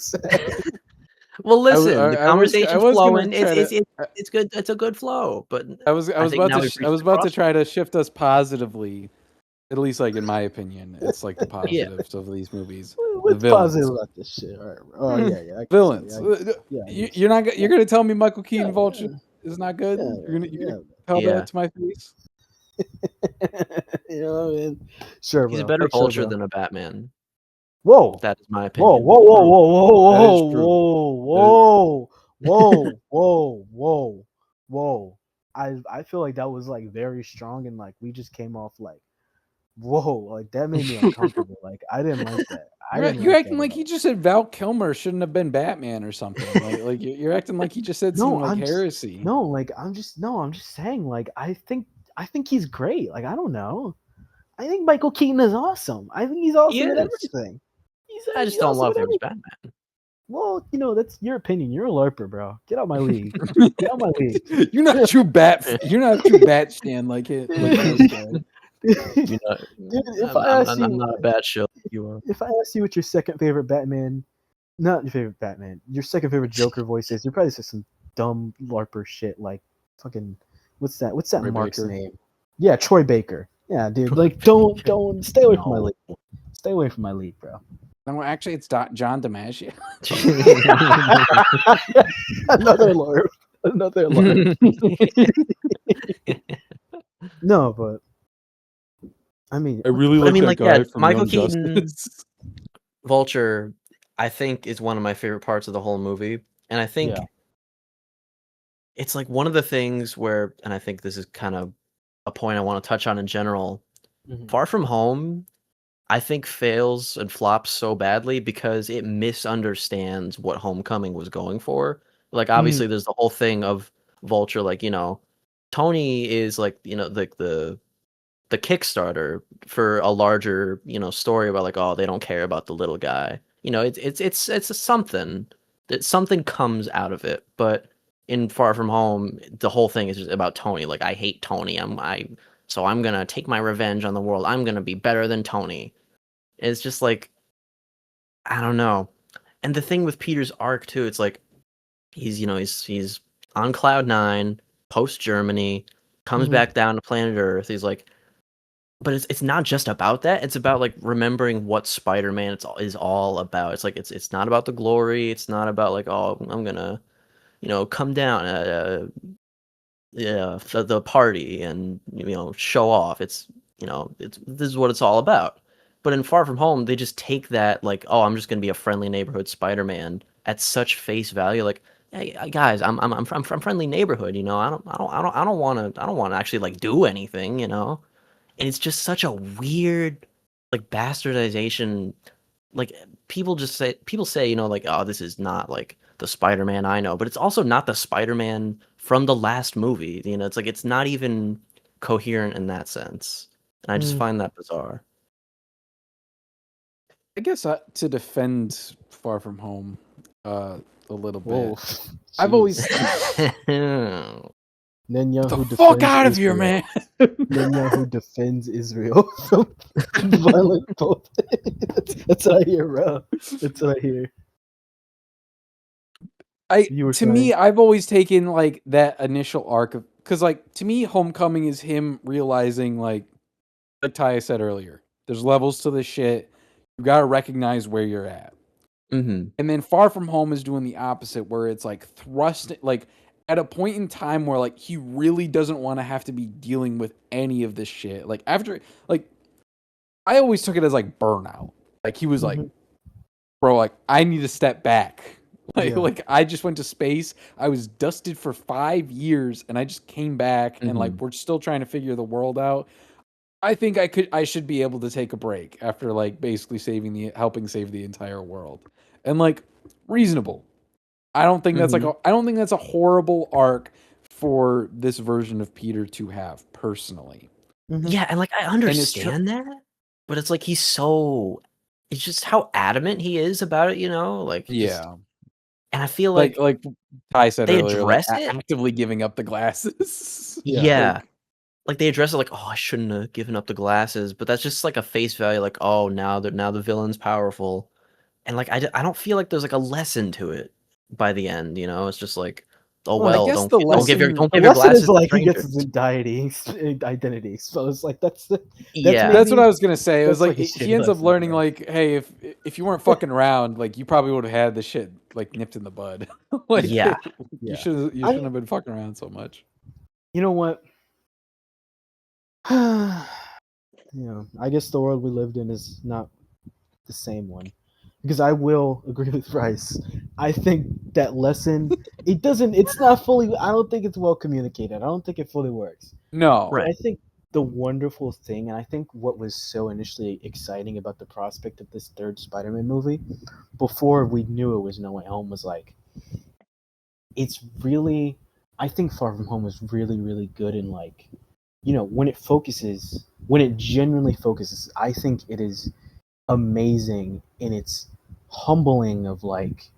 Well, listen, the I was conversation's gonna flowing. try to. It's good. It's a good flow. But I was think about now to we've I reached was the about to crossroads. try to shift us positively. At least, like in my opinion, it's like the Yeah. positives of these movies. What's the villains. positive about this shit? All right. Oh yeah, yeah. I guess Villains. So. Yeah, I guess You're not. You're gonna tell me Michael Yeah, Keaton Vulture is not good? yeah, You're gonna yeah. tell Yeah. that to my face? You know what I mean? Sure, He's a bro. better Sure, Vulture bro. than a Batman. Whoa. That is my Whoa, opinion. whoa, whoa, True. whoa, whoa, That is whoa, true. whoa, whoa, whoa, whoa, whoa. I feel like that was like very strong, and like we just came off like, whoa, like that made me uncomfortable. Like I didn't like that. You're acting like he just said Val Kilmer shouldn't have been Batman or something. Like you're acting like he just said some like heresy. I'm just saying, like I think he's great. Like I don't know. I think Michael Keaton is awesome. I think he's awesome at is. everything. I just don't love him as Batman. Well, that's your opinion. You're a LARPer, bro. Get out my league. Get out my league. You're not true bat. You're not true bat stan like it. Like this guy. You know, Dude, if I ask you, I'm not a bat shill. You are. if I ask you what your second favorite Batman, not your favorite Batman, your second favorite Joker voice is, you're probably say some dumb LARPer shit like fucking what's that? What's that Troy Mark's Baker. name? Yeah, Troy Baker. Yeah, dude. Like, don't stay away from my league. Stay away from my league, bro. No, actually, it's John DiMaggio. Another LARP. Another LARP. No, but I mean, I really But I like mean, that like, guy yeah, from Michael Young Keaton- Justice. Vulture, I think, is one of my favorite parts of the whole movie, and I think Yeah. it's like one of the things where, and I think this is kind of a point I want to touch on in general. Mhm. Far From Home, I think, fails and flops so badly because it misunderstands what Homecoming was going for. Like, obviously, there's the whole thing of Vulture, like, Tony is like, the Kickstarter for a larger, story about like, oh, they don't care about the little guy. It's a something that something comes out of it. But in Far From Home, the whole thing is just about Tony. Like, I hate Tony. So I'm gonna take my revenge on the world. I'm gonna be better than Tony. It's just like, I don't know. And the thing with Peter's arc too, it's like he's on cloud 9, post Germany, comes back down to planet Earth. He's like, but it's not just about that. It's about like remembering what Spider-Man is all about. It's like it's not about the glory. It's not about like, oh, I'm gonna come down at the party and show off. This is what it's all about. But in Far From Home, they just take that like, oh, I'm just gonna be a friendly neighborhood Spider-Man at such face value. Like, hey guys, I'm from friendly neighborhood. I don't want to actually like do anything. And it's just such a weird like bastardization. Like, people say, like, oh, this is not like the Spider-Man I know, but it's also not the Spider-Man from the last movie. It's like it's not even coherent in that sense. And I just find that bizarre. I guess to defend Far From Home a little bit. Whoa. I've always Netanyahu Get the fuck defends out of here, Israel. man. Netanyahu defends Israel from violent both. That's what I hear, bro. That's what I hear. You were To me, saying? I've always taken like that initial arc of, because like to me, Homecoming is him realizing like Ty said earlier, there's levels to this shit. You got to recognize where you're at. Mm-hmm. And then Far From Home is doing the opposite, where it's like thrust, like at a point in time where like he really doesn't want to have to be dealing with any of this shit. Like after, like I always took it as like burnout. Like he was like, bro, like I need to step back. Like, Yeah. like I just went to space. I was dusted for 5 years, and I just came back, and like we're still trying to figure the world out. I think I should be able to take a break after like basically helping save the entire world, and like reasonable. I don't think that's like I don't think that's a horrible arc for this version of Peter to have personally. Yeah, and like I understand that, but it's like it's just how adamant he is about it, you know? Like just, and I feel like Ty said they earlier, like address it. actively giving up the glasses. Yeah. Like they address it like, oh, I shouldn't have given up the glasses, but that's just like a face value, like, oh, now the villain's powerful. And like I don't feel like there's like a lesson to it by the end, you know? It's just like, oh Well, I well, guess the don't give your lesson glasses is to like he gets strangers. his identity. So it's like that's Yeah. That's what I was gonna say. It was that's like like a he shitty ends up lesson, learning bro. like, hey, if you weren't fucking around, like you probably would have had the shit like nipped in the bud. Like Yeah. you Yeah. shouldn't have been fucking around so much. You know what? I guess the world we lived in is not the same one. Because I will agree with Bryce. I think that lesson it's not fully I don't think it's well communicated. I don't think it fully works. No. But Right. I think the wonderful thing, and I think what was so initially exciting about the prospect of this third Spider-Man movie, before we knew it was No Way Home, was like it's really I think Far From Home was really, really good in like when it genuinely focuses, I think it is amazing in its humbling of like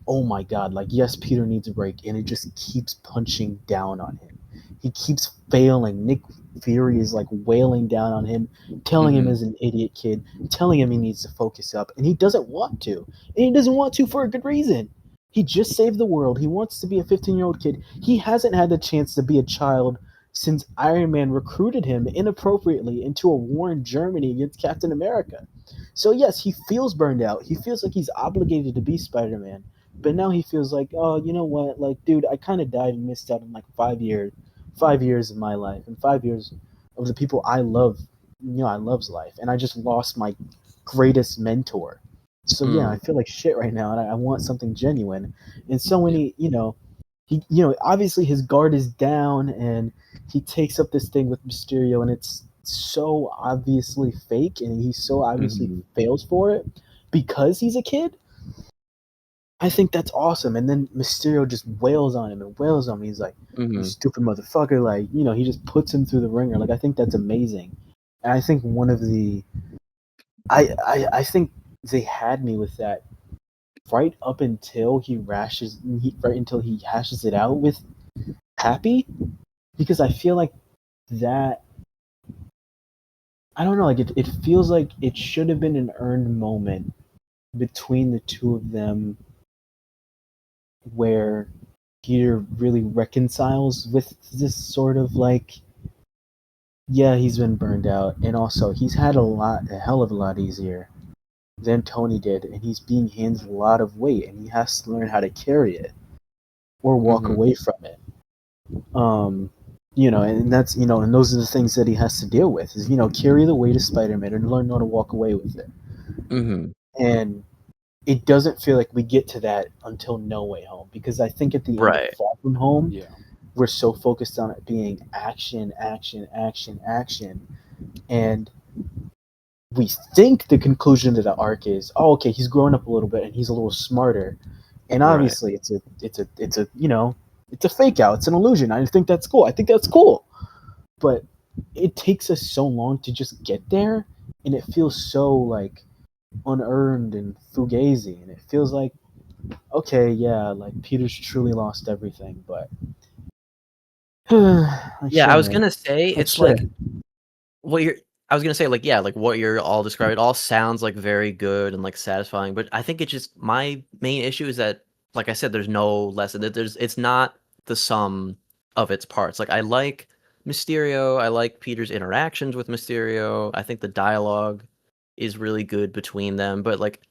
oh my god, like yes, Peter needs a break, and it just keeps punching down on him. He keeps failing. Nick Fury is like wailing down on him, telling him as an idiot kid, telling him he needs to focus up, and he doesn't want to. And he doesn't want to for a good reason. He just saved the world. He wants to be a 15-year-old kid. He hasn't had the chance to be a child since Iron Man recruited him inappropriately into a war in Germany against Captain America. So yes, he feels burned out. He feels like he's obligated to be Spider-Man. But now he feels like, oh, you know what? Like, dude, I kind of died and missed out on like 5 years of my life, and 5 years of the people I love. I love's life, and I just lost my greatest mentor. So yeah, I feel like shit right now, and I want something genuine. And so when obviously his guard is down, and he takes up this thing with Mysterio, and it's so obviously fake, and he so obviously fails for it because he's a kid. I think that's awesome. And then Mysterio just wails on him and wails on him. He's like, you stupid motherfucker. Like, he just puts him through the ringer. Like, I think that's amazing. And I think one of the I think they had me with that right up until right until he hashes it out with Happy, because I feel like that I don't know, like it feels like it should have been an earned moment between the two of them where Peter really reconciles with this sort of like, yeah, he's been burned out, and also he's had a hell of a lot easier than Tony did, and he's being handed a lot of weight, and he has to learn how to carry it or walk away from it. And that's and those are the things that he has to deal with is carry the weight of Spider-Man and learn how to walk away with it. And it doesn't feel like we get to that until No Way Home, because I think at the end of Far From Home, we're so focused on it being action, action, action, action, and we think the conclusion to the arc is, oh, okay, he's grown up a little bit and he's a little smarter, and obviously it's a fake out, it's an illusion. I think that's cool, but it takes us so long to just get there, and it feels so like unearned and fugazi, and it feels like, okay, yeah, like Peter's truly lost everything, but Yeah, I was gonna say Like, it's sure. like what you're. I was gonna say like yeah, like what you're all describing. It all sounds like very good and like satisfying, but I think it just my main issue is that like I said, there's no lesson. That there's it's not the sum of its parts. Like I like Mysterio. I like Peter's interactions with Mysterio. I think the dialogue is really good between them, but like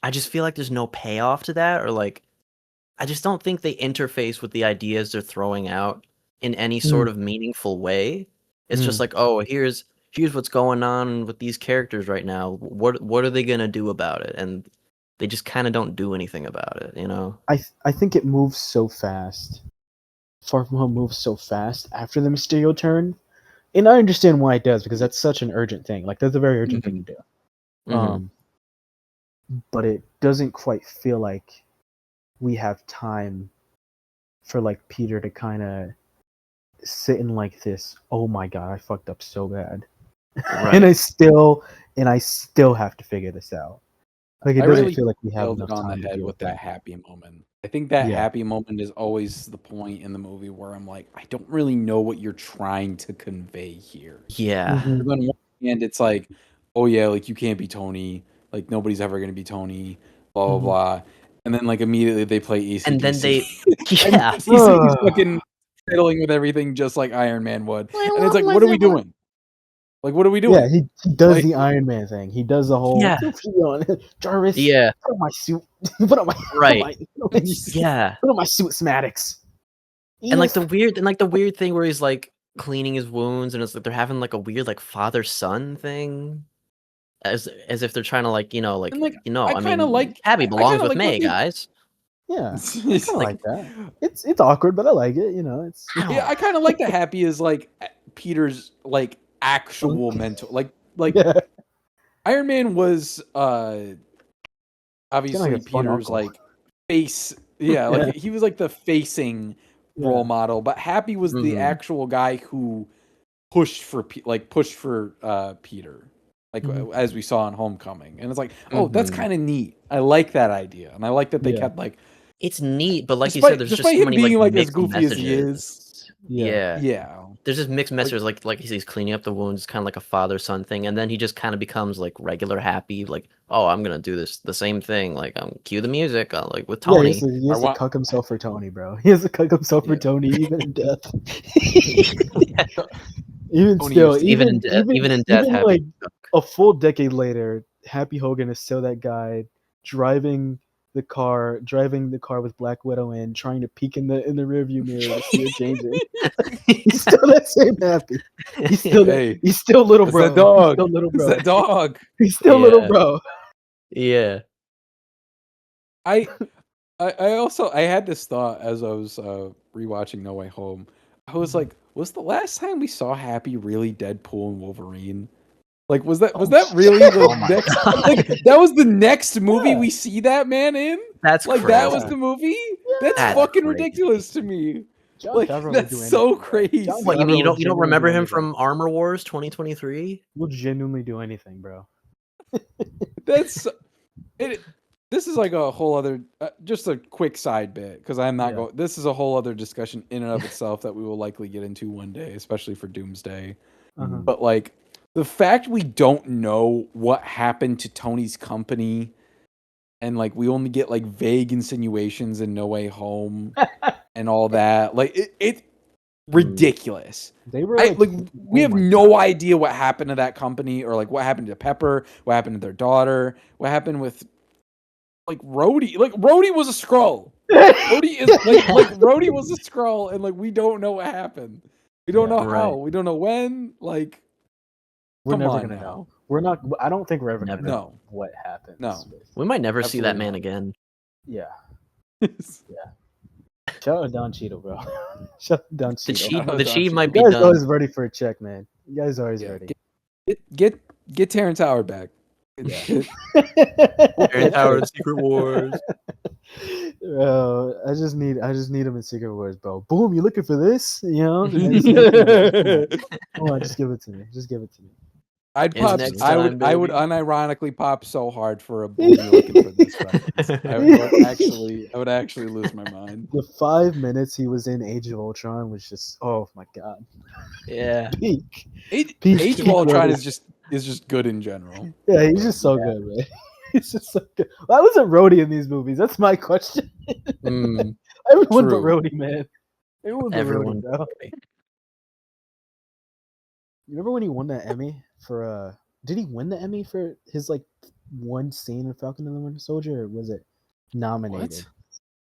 I just feel like there's no payoff to that, or like I just don't think they interface with the ideas they're throwing out in any sort of meaningful way. It's just like, oh, here's what's going on with these characters right now. What are they gonna do about it? And they just kind of don't do anything about it, you know? I think it moves so fast. Far From Home moves so fast after the Mysterio turn, and I understand why it does because that's such an urgent thing. Like that's a very urgent thing to do. Mhm. But it doesn't quite feel like we have time for like Peter to kind of sit in like this. Oh my god, I fucked up so bad, Right. and I still have to figure this out. Like it I doesn't really feel like we have nailed enough it on time the to head deal with with that that. happy moment. I think that Yeah. happy moment is always the point in the movie where I'm like, I don't really know what you're trying to convey here. Yeah. Mhm. Because on one hand, it's like, oh yeah, like you can't be Tony, like nobody's ever gonna be Tony, blah blah Mhm. blah. And then like immediately they play And then AC/DC. they and yeah. AC/DC's fucking fiddling with everything just like Iron Man would. And it's like, what are we doing? Like, what are we Yeah, doing? he does Like, the Iron Man thing. He does the whole Yeah. Jarvis. Yeah. Put on my suit. Put on my Right. put on my, Yeah. put on my suit, Maddox. And like the weird thing where he's like cleaning his wounds and it's like they're having like a weird like father-son thing. As if they're trying to like, and like I mean, Abby I belongs kind of with like what May, they guys. Yeah, I it's kind of like like that. It's awkward, but I like it. You know, it's I yeah, don't I kind of like that Happy is like Peter's like actual mentor. Like yeah, Iron Man was kind of like obviously a fun Peter's uncle. like face. Yeah, like Yeah, he was like the facing role yeah, model, but Happy was the Mhm. actual guy who pushed for Peter. Like Mhm. as we saw in Homecoming. And it's like, oh, that's Mhm. kind of neat. I like that idea. And I like that they yeah, kept like It's neat, but like you said, there's just despite so him many like being like as mixed goofy as he is, messages. yeah. Yeah. yeah. There's just mixed Like messages like he's cleaning up the wounds, kind of like a father-son thing, and then he just kind of becomes like regular Happy, like, oh, I'm gonna do the same thing, like cue the music, like with Yeah, Tony. he I has to want cuck himself for Tony, bro. He has to cuck himself for yeah. Tony, even in death. Tony, you're saying Even in death, Even Happy. like a full decade later, Happy Hogan is still that guy driving driving the car with Black Widow in, trying to peek in the rearview mirror to see her changing. He's still that same Happy. hey, He's still little it's bro. that dog. He's still little It's bro. that dog. He's still little Yeah. bro. Yeah. I also I had this thought as I was rewatching No Way Home. I was like, was the last time we saw Happy really Deadpool and Wolverine? Like was that really the Oh my next god. like that was the next movie Yeah. we see that man in? That's Like crazy. that was the movie? That's That's fucking crazy. ridiculous to me. John Like Favreau will that's do so anything, bro. crazy. John What you Favreau mean will you don't genuinely remember do him anything. from Armor Wars 2023? We'll genuinely do anything, bro. That's it. This is like a whole other, just a quick side bit because I'm not Yeah. going. This is a whole other discussion in and of itself that we will likely get into one day, especially for Doomsday. Uh-huh. But like the fact we don't know what happened to Tony's company, and like we only get like vague insinuations in No Way Home and all that, like it's ridiculous. They were Like we oh have my no idea what happened to that company or like what happened to Pepper, what happened to their daughter, what happened with like Rhodey. Like Rhodey was a Skrull. Rhodey is like Rhodey was a Skrull, and like we don't know what happened. We don't Yeah. know how. Right. We don't know when. Like, We're come never on gonna now. know. We're not. I don't think we're ever Never. gonna know No. what happens. No. We might never see that Absolutely man not. again. Yeah. Shout out Don Cheadle, bro. Shout out Don The Cheadle. cheat Shout out the Don cheat Cheadle. might You be guys done. always ready for a check, man. You guys always Yeah, ready. get Terrence Howard back. Yeah. Terrence Howard, Secret Wars. Bro, I just need him in Secret Wars, bro. Boom, you looking for this? You know? Come on, just give it to me. Just give it to me. I'd And pop. next I time, would baby. unironically pop so hard for a booty looking for this reference. I would actually lose my mind. The 5 minutes he was in Age of Ultron was just, oh my god, Yeah. peak. Age Peak of Ultron Rhodey. is just good in general. Yeah, he's just so good, man. He's just so good. Why wasn't Rhodey in these movies? That's my question. Mm, Everyone but true. Rhodey, man. Everyone but Everyone. Rhodey, bro. You remember when he won that Emmy for did he win the Emmy for his like one scene in Falcon and the Winter Soldier, or was it nominated? What?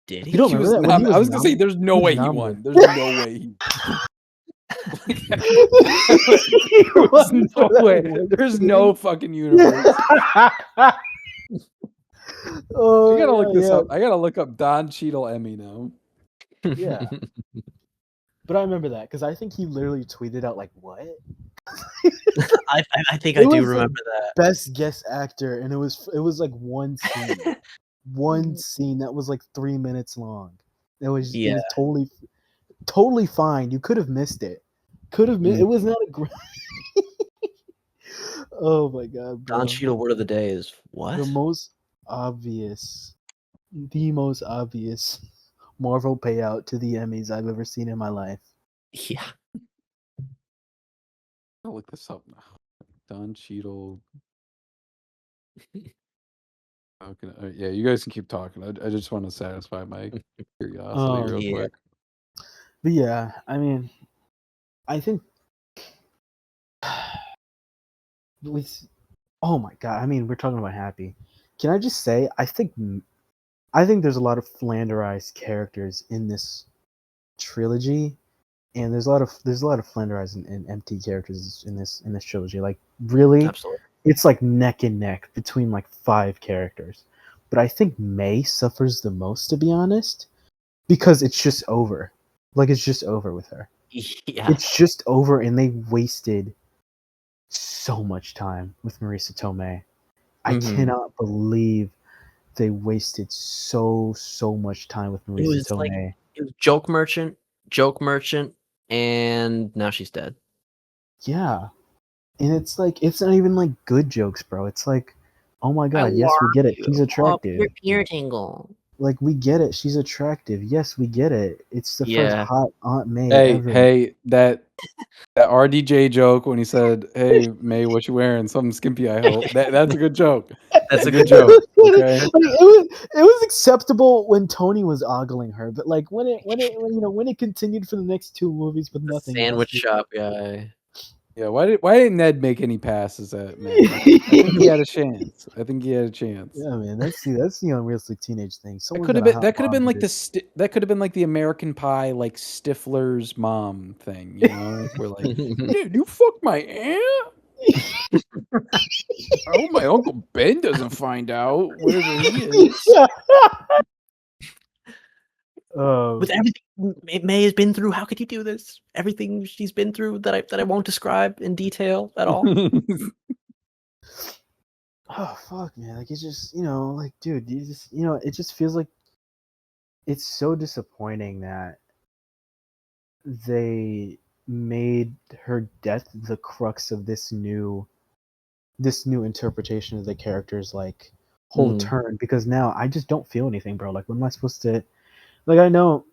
Did You he? don't He was remember that when he was I was gonna say, there's no he was way he nominated. won. There's no way he. He There's won for no that way. one There's scene. no fucking universe. Oh, I gotta look this yeah. up. I gotta look up Don Cheadle Emmy now. Yeah. But I remember that because I think he literally tweeted out like, "What?" I think It I do was, like, remember that. Best guest actor, and it was like one scene, one scene that was like 3 minutes long. It was Yeah. totally fine. You could have missed it. Could have missed. It was not a great. Oh my god, bro! Don Cheadle word of the day is what? The most obvious Marvel payout to the Emmys I've ever seen in my life. Yeah. I'll look this up now. Don Cheadle. Yeah, you guys can keep talking. I just want to satisfy my curiosity real yeah. quick. But yeah, I mean, I think with oh my god, I mean, we're talking about Happy. Can I just say, I think there's a lot of flanderized characters in this trilogy, and there's a lot of flanderized and empty characters in this trilogy. Like really, Absolutely. it's like neck and neck between like 5 characters. But I think May suffers the most, to be honest, because it's just over. Like it's just over with her. Yeah. It's just over, and they wasted so much time with Marisa Tomei. I cannot believe they wasted so much time with It Marisa was Tomei. like it was joke merchant, and now she's dead. Yeah. And it's like, it's not even like good jokes, bro. It's like, oh my god, yes, we get it. She's attractive. Ear tingle. Like, we get it. She's attractive. Yes, we get it. It's the first hot Aunt May ever. Hey, that RDJ joke when he said, "Hey May, what you wearing? Something skimpy, I hope." That's a good joke. That's a good good joke. Okay. Like, it was acceptable when Tony was ogling her, but like when it continued for the next 2 movies with nothing Sandwich else, shop guy. Yeah, why didn't Ned make any passes at May? I think he had a chance. Yeah, man, that's the unrealistic teenage thing. That could have been like that could have been like the American Pie, like Stifler's mom thing, you know? Where like, dude, you fuck my aunt? I hope my Uncle Ben doesn't find out wherever he is. With everything May has been through, how could you do this? Everything she's been through that I won't describe in detail at all. Oh fuck, man! Like it's just, like, dude, you just, it just feels like it's so disappointing that they made her death the crux of this new interpretation of the character's like whole turn. Because now I just don't feel anything, bro. Like, what am I supposed to? Like, I know,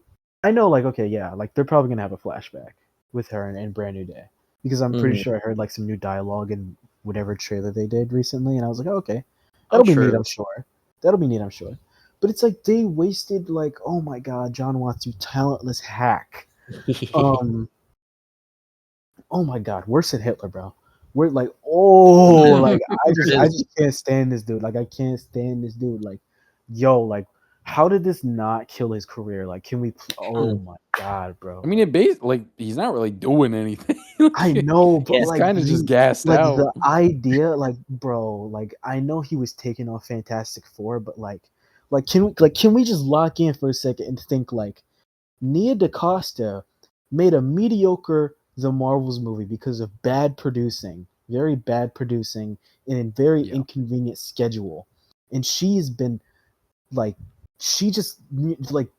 like, okay, yeah, like they're probably gonna have a flashback with her in Brand New Day, because I'm pretty sure I heard like some new dialogue in whatever trailer they did recently, and I was like, oh, okay, that'll be neat, I'm sure. But it's like they wasted, like, oh my god, John Watts, you talentless hack. Oh my god, worse than Hitler, bro. We're like, like I just can't stand this dude. Like, I can't stand this dude. Like, yo, like, how did this not kill his career? Like, can we? Oh my god, bro. I mean, he's not really doing anything. I know, but he's like, kind of just gassed like, out. the idea, like, bro, like, I know he was taking off Fantastic Four, but like, can we just lock in for a second and think, like, Nia DaCosta made a mediocre The Marvels movie because of bad producing, very bad producing, and a very inconvenient schedule, and she's been like, she just like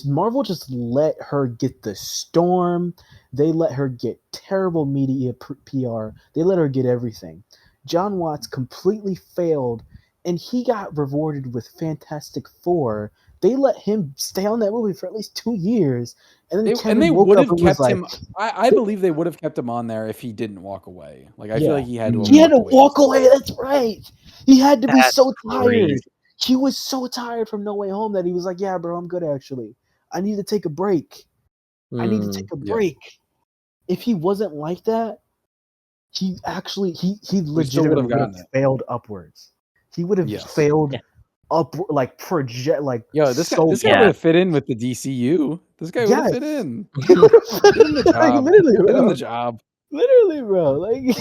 Marvel just let her get the storm. They let her get terrible media PR. They let her get everything, John Watts completely failed, and he got rewarded with Fantastic Four. They let him stay on that movie for at least 2 years, and then Kevin they woke would up have and was kept like, him. I believe they would have kept him on there if he didn't walk away. Like I feel "Yeah, like he had to have he had to walked away. walk away." That's right. He had to be That's so crazy. tired. He was so tired from No Way Home that he was like, "Yeah, bro, I'm good actually. I need to take a break. I need to Mm. take a Yeah. break." If he wasn't like that, he actually he We still would legitimately have would gotten have it. failed upwards. He would have Yes. failed Yeah. up like project like Yo, this guy Yeah. would have fit in with the DCU. This guy would have fit Yes. in. He would have Get him the like, job. literally, Get him bro. the job. Literally, bro. Like,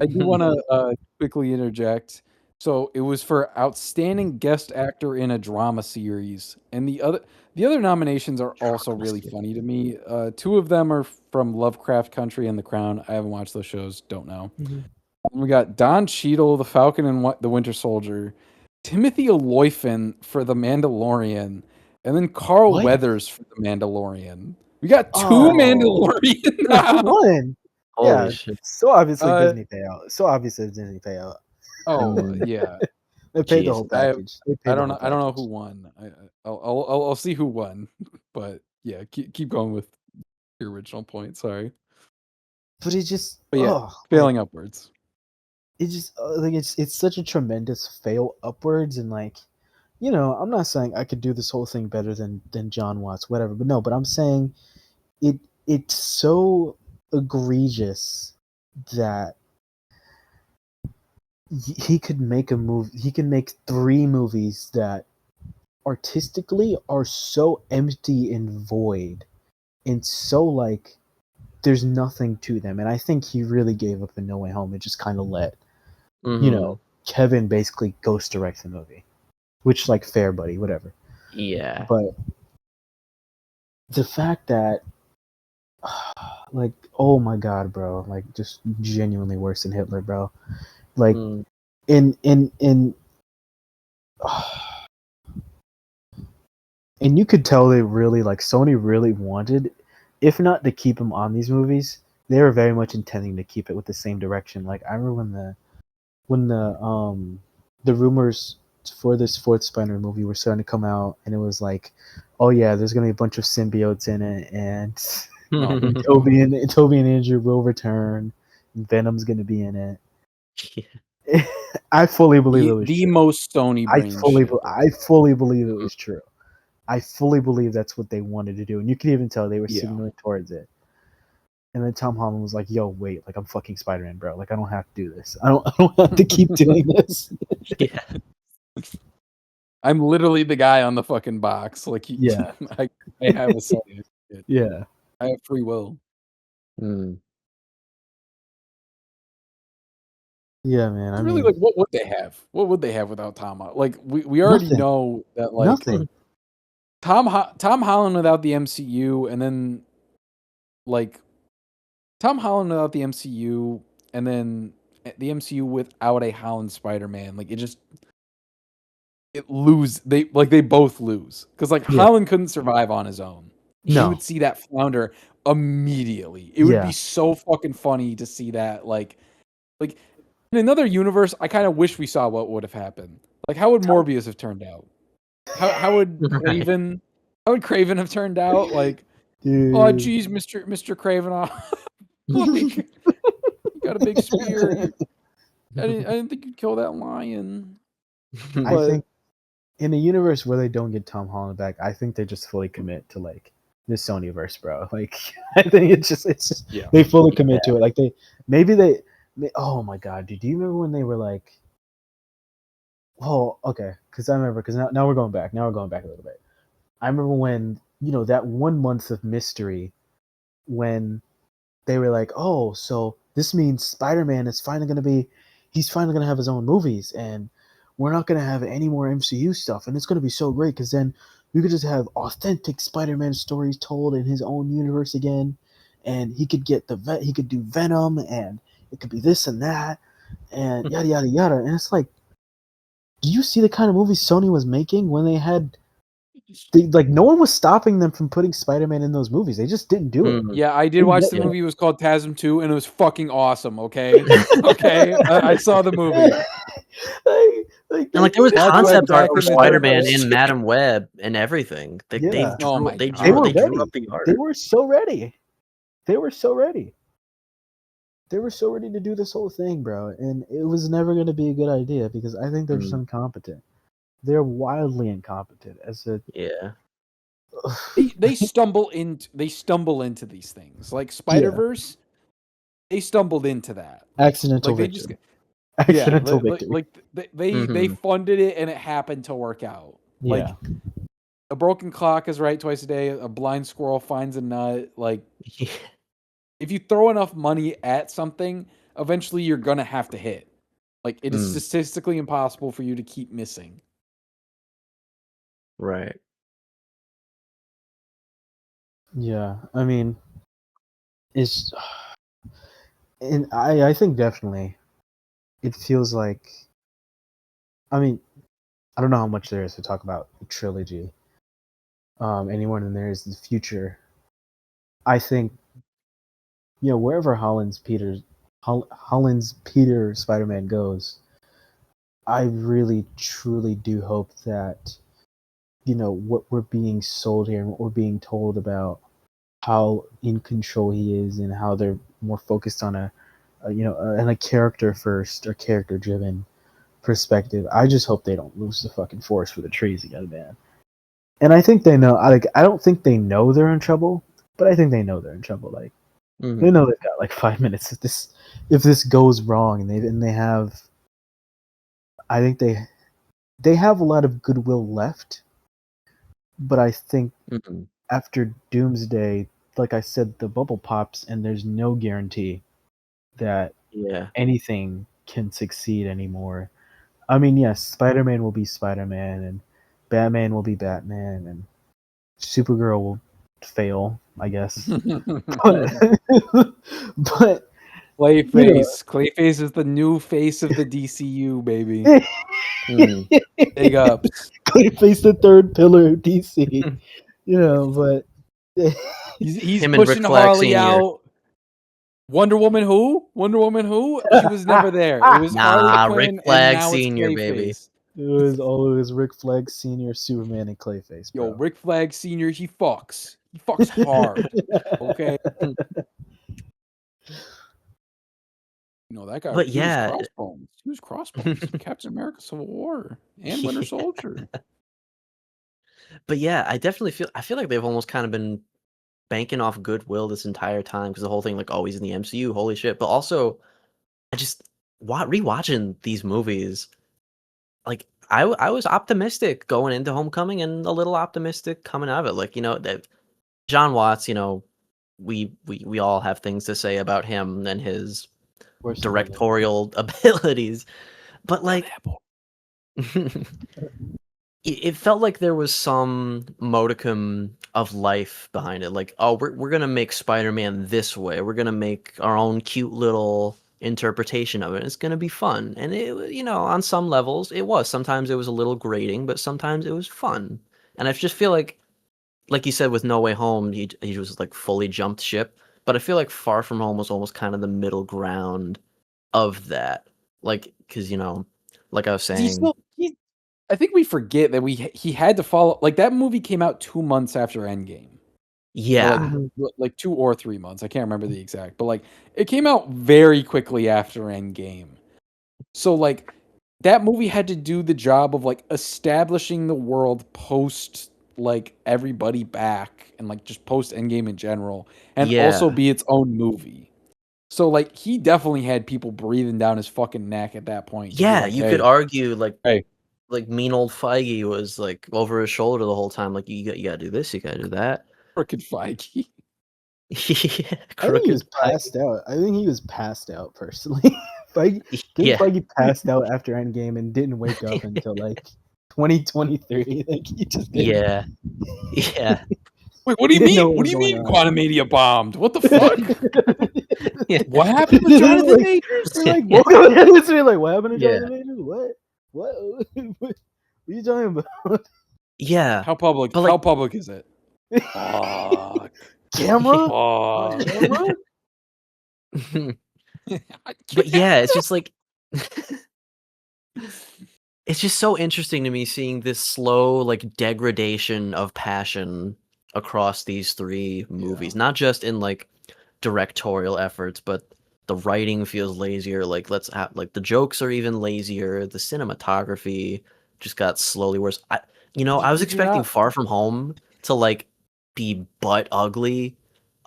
I do want to quickly interject. So it was for outstanding guest actor in a drama series, and the other nominations are also really funny to me. Two of them are from Lovecraft Country and The Crown. I haven't watched those shows. Don't know. Mhm. And we got Don Cheadle, The Falcon and the Winter Soldier, Timothy Olyphant for The Mandalorian, and then Carl What? Weathers for The Mandalorian. We got two Oh. Mandalorian Who now. won? Holy Yeah. shit. So obviously Uh, Disney payout. So obviously Disney payout. Oh yeah. They paid the whole Jesus. package. They paid I the don't whole know. I don't know package. who won. I'll see who won. But yeah, keep going with your original point. Sorry, But it just, but yeah, like, failing upwards. it just like it's such a tremendous fail upwards, and like, I'm not saying I could do this whole thing better than John Watts, whatever. But no, but I'm saying it's so egregious that he could make a movie. He can make 3 movies that artistically are so empty and void, and so like there's nothing to them. And I think he really gave up in No Way Home and just kind of let Mhm. Kevin basically ghost direct the movie, which like fair, buddy, whatever. Yeah. But the fact that like, oh my god, bro, like just genuinely worse than Hitler, bro. Like Mm. in and you could tell they really like Sony really wanted, if not to keep him on these movies, they were very much intending to keep it with the same direction. Like I remember when the rumors for this fourth Spider movie were starting to come out, and it was like, oh yeah, there's gonna be a bunch of symbiotes in it, and Toby and Andrew will return, and Venom's gonna be in it. Yeah. I fully believe it was The true. most Sony brain shit. I fully believe it was true. I fully believe that's what they wanted to do, and you could even tell they were Yeah. signaling towards it. And then Tom Holland was like, "Yo, wait, like I'm fucking Spider-Man, bro. Like I don't have to do this. I don't have to keep doing this." Yeah. I'm literally the guy on the fucking box. Like, Yeah. I have a say. in it. Yeah. I have free will. Mm. Yeah, man. I Really, mean, like, what would they have? What would they have without Tom? Like, we already nothing. know that, like, Nothing. Tom Holland without the MCU, and then like Tom Holland without the MCU, and then the MCU without a Holland Spider-Man. Like they both lose because like Yeah. Holland couldn't survive on his own. You No. would see that flounder immediately. It would Yeah. be so fucking funny to see that like in another universe. I kind of wish we saw what would have happened. Like how would Morbius have turned out? How would Right. Craven? How would Craven have turned out? Like, oh Dude. geez, Mr. Craven, like you got a big spear. I didn't think you'd kill that lion. I But think in a universe where they don't get Tom Holland back, I think they just fully commit to like the Sonyverse, bro. Like I think it's just yeah, they fully commit to it. Like oh my god, dude. Do you remember when they were like, oh, okay, because I remember, because now we're going back. Now we're going back a little bit. I remember when, that 1 month of mystery when they were like, oh, so this means Spider-Man is finally going to be, he's finally going to have his own movies, and we're not going to have any more MCU stuff, and it's going to be so great because then we could just have authentic Spider-Man stories told in his own universe again, and he could he could do Venom, and it could be this and that, and yada yada yada, and it's like, do you see the kind of movies Sony was making when they had no one was stopping them from putting Spider-Man in those movies. They just didn't do it. Yeah, I did watch the movie. It was called TASM 2, and it was fucking awesome. Okay, okay, I saw the movie. And like there was concept art for Spider-Man in Madam Web and everything. They drew up the art. They were so ready. They were so ready to do this whole thing, bro. And it was never going to be a good idea because I think they're just incompetent. They're wildly incompetent as a they stumble into these things like Spider-Verse. They stumbled into that accidental victory. They funded it and it happened to work out. Like a broken clock is right twice a day. A blind squirrel finds a nut. Like if you throw enough money at something, eventually you're gonna have to hit. Like it is statistically impossible for you to keep missing. Right. Yeah, I mean, it's, and I think definitely, it feels like, I mean, I don't know how much there is to talk about the trilogy, any more than there is the future. I think, wherever Holland's Peter Spider-Man goes, I really truly do hope that, what we're being sold here and what we're being told about how in control he is and how they're more focused on a character first or character driven perspective. I just hope they don't lose the fucking forest for the trees again, man. And I think they know. I don't think they know they're in trouble, but I think they know they're in trouble. Like they know they've got like 5 minutes if this goes wrong, and they have. I think they have a lot of goodwill left, but I think after Doomsday, like I said, the bubble pops, and there's no guarantee that anything can succeed anymore. I mean, yes, Spider-Man will be Spider-Man, and Batman will be Batman, and Supergirl will fail, I guess. but Clayface. Clayface is the new face of the DCU, baby. Big ups. Clayface, the third pillar of DC. But he's pushing Harley out. Wonder Woman who? She was never there. It was Harley Quinn, Rick Flag and now Senior, it's baby. It was Rick Flag Senior, Superman, and Clayface. Bro. Yo, Rick Flag Senior, he fucks hard. Okay. That guy. But he was Crossbones. Captain America: Civil War and Winter Soldier. But yeah, I feel like they've almost kind of been banking off goodwill this entire time because the whole thing, like, oh, he's in the MCU, holy shit. But also, I just rewatching these movies, like I was optimistic going into Homecoming and a little optimistic coming out of it. Like, that John Watts, we all have things to say about him and his directorial abilities, but like it felt like there was some modicum of life behind it. Like, oh, we're gonna make Spider-Man this way. We're gonna make our own cute little interpretation of it. It's gonna be fun, and it, on some levels it was. Sometimes it was a little grating, but sometimes it was fun. And I just feel like you said with No Way Home, he was like fully jumped ship. But I feel like Far From Home was almost kind of the middle ground of that. Like, because like I was saying, I think we forget that he had to follow. Like that movie came out 2 months after Endgame. Yeah, like 2 or 3 months. I can't remember the exact, but like it came out very quickly after Endgame. So like that movie had to do the job of like establishing the world post like everybody back and like just post Endgame in general, and also be its own movie. So like he definitely had people breathing down his fucking neck at that point. Yeah, like, you could argue like hey, like mean old Feige was like over his shoulder the whole time. Like you gotta do this, you gotta do that. Crooked Feige. Yeah, I think he was passed out. I think he was passed out personally. Feige passed out after Endgame and didn't wake up until like 2023. Like he just didn't. Yeah. Wait, what do you mean? What do you mean Quantumania bombed? What the fuck? What happened with Jonathan Majors? What happened to Jonathan Majors? What are you talking about? Yeah, How public? but like, How public is it? Fuck. Camera? Fuck. Camera? but yeah, it's just like it's just so interesting to me seeing this slow like degradation of passion across these three movies, not just in like directorial efforts, but the writing feels lazier. Like let's have like the jokes are even lazier. The cinematography just got slowly worse. I was Did you expecting not? Far From Home to like be butt ugly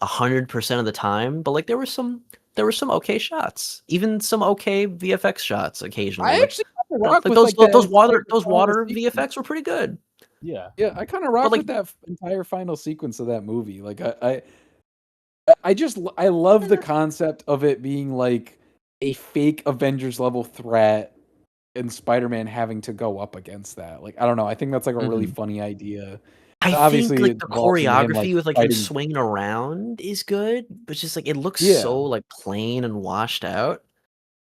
100% of the time, but like there were some okay shots, even some okay VFX shots occasionally. I Like actually kind of rock with those like that those final water sequence. VFX were pretty good. Yeah. Yeah, I kind of But rock like with that entire final sequence of that movie. Like I love the concept of it being like a fake Avengers level threat and Spider-Man having to go up against that. Like I don't know, I think that's like a really Mhm. funny idea. I think Obviously like it the devolves into him like choreography with like him fighting. swinging around is good, but just like it looks Yeah. so like plain and washed out.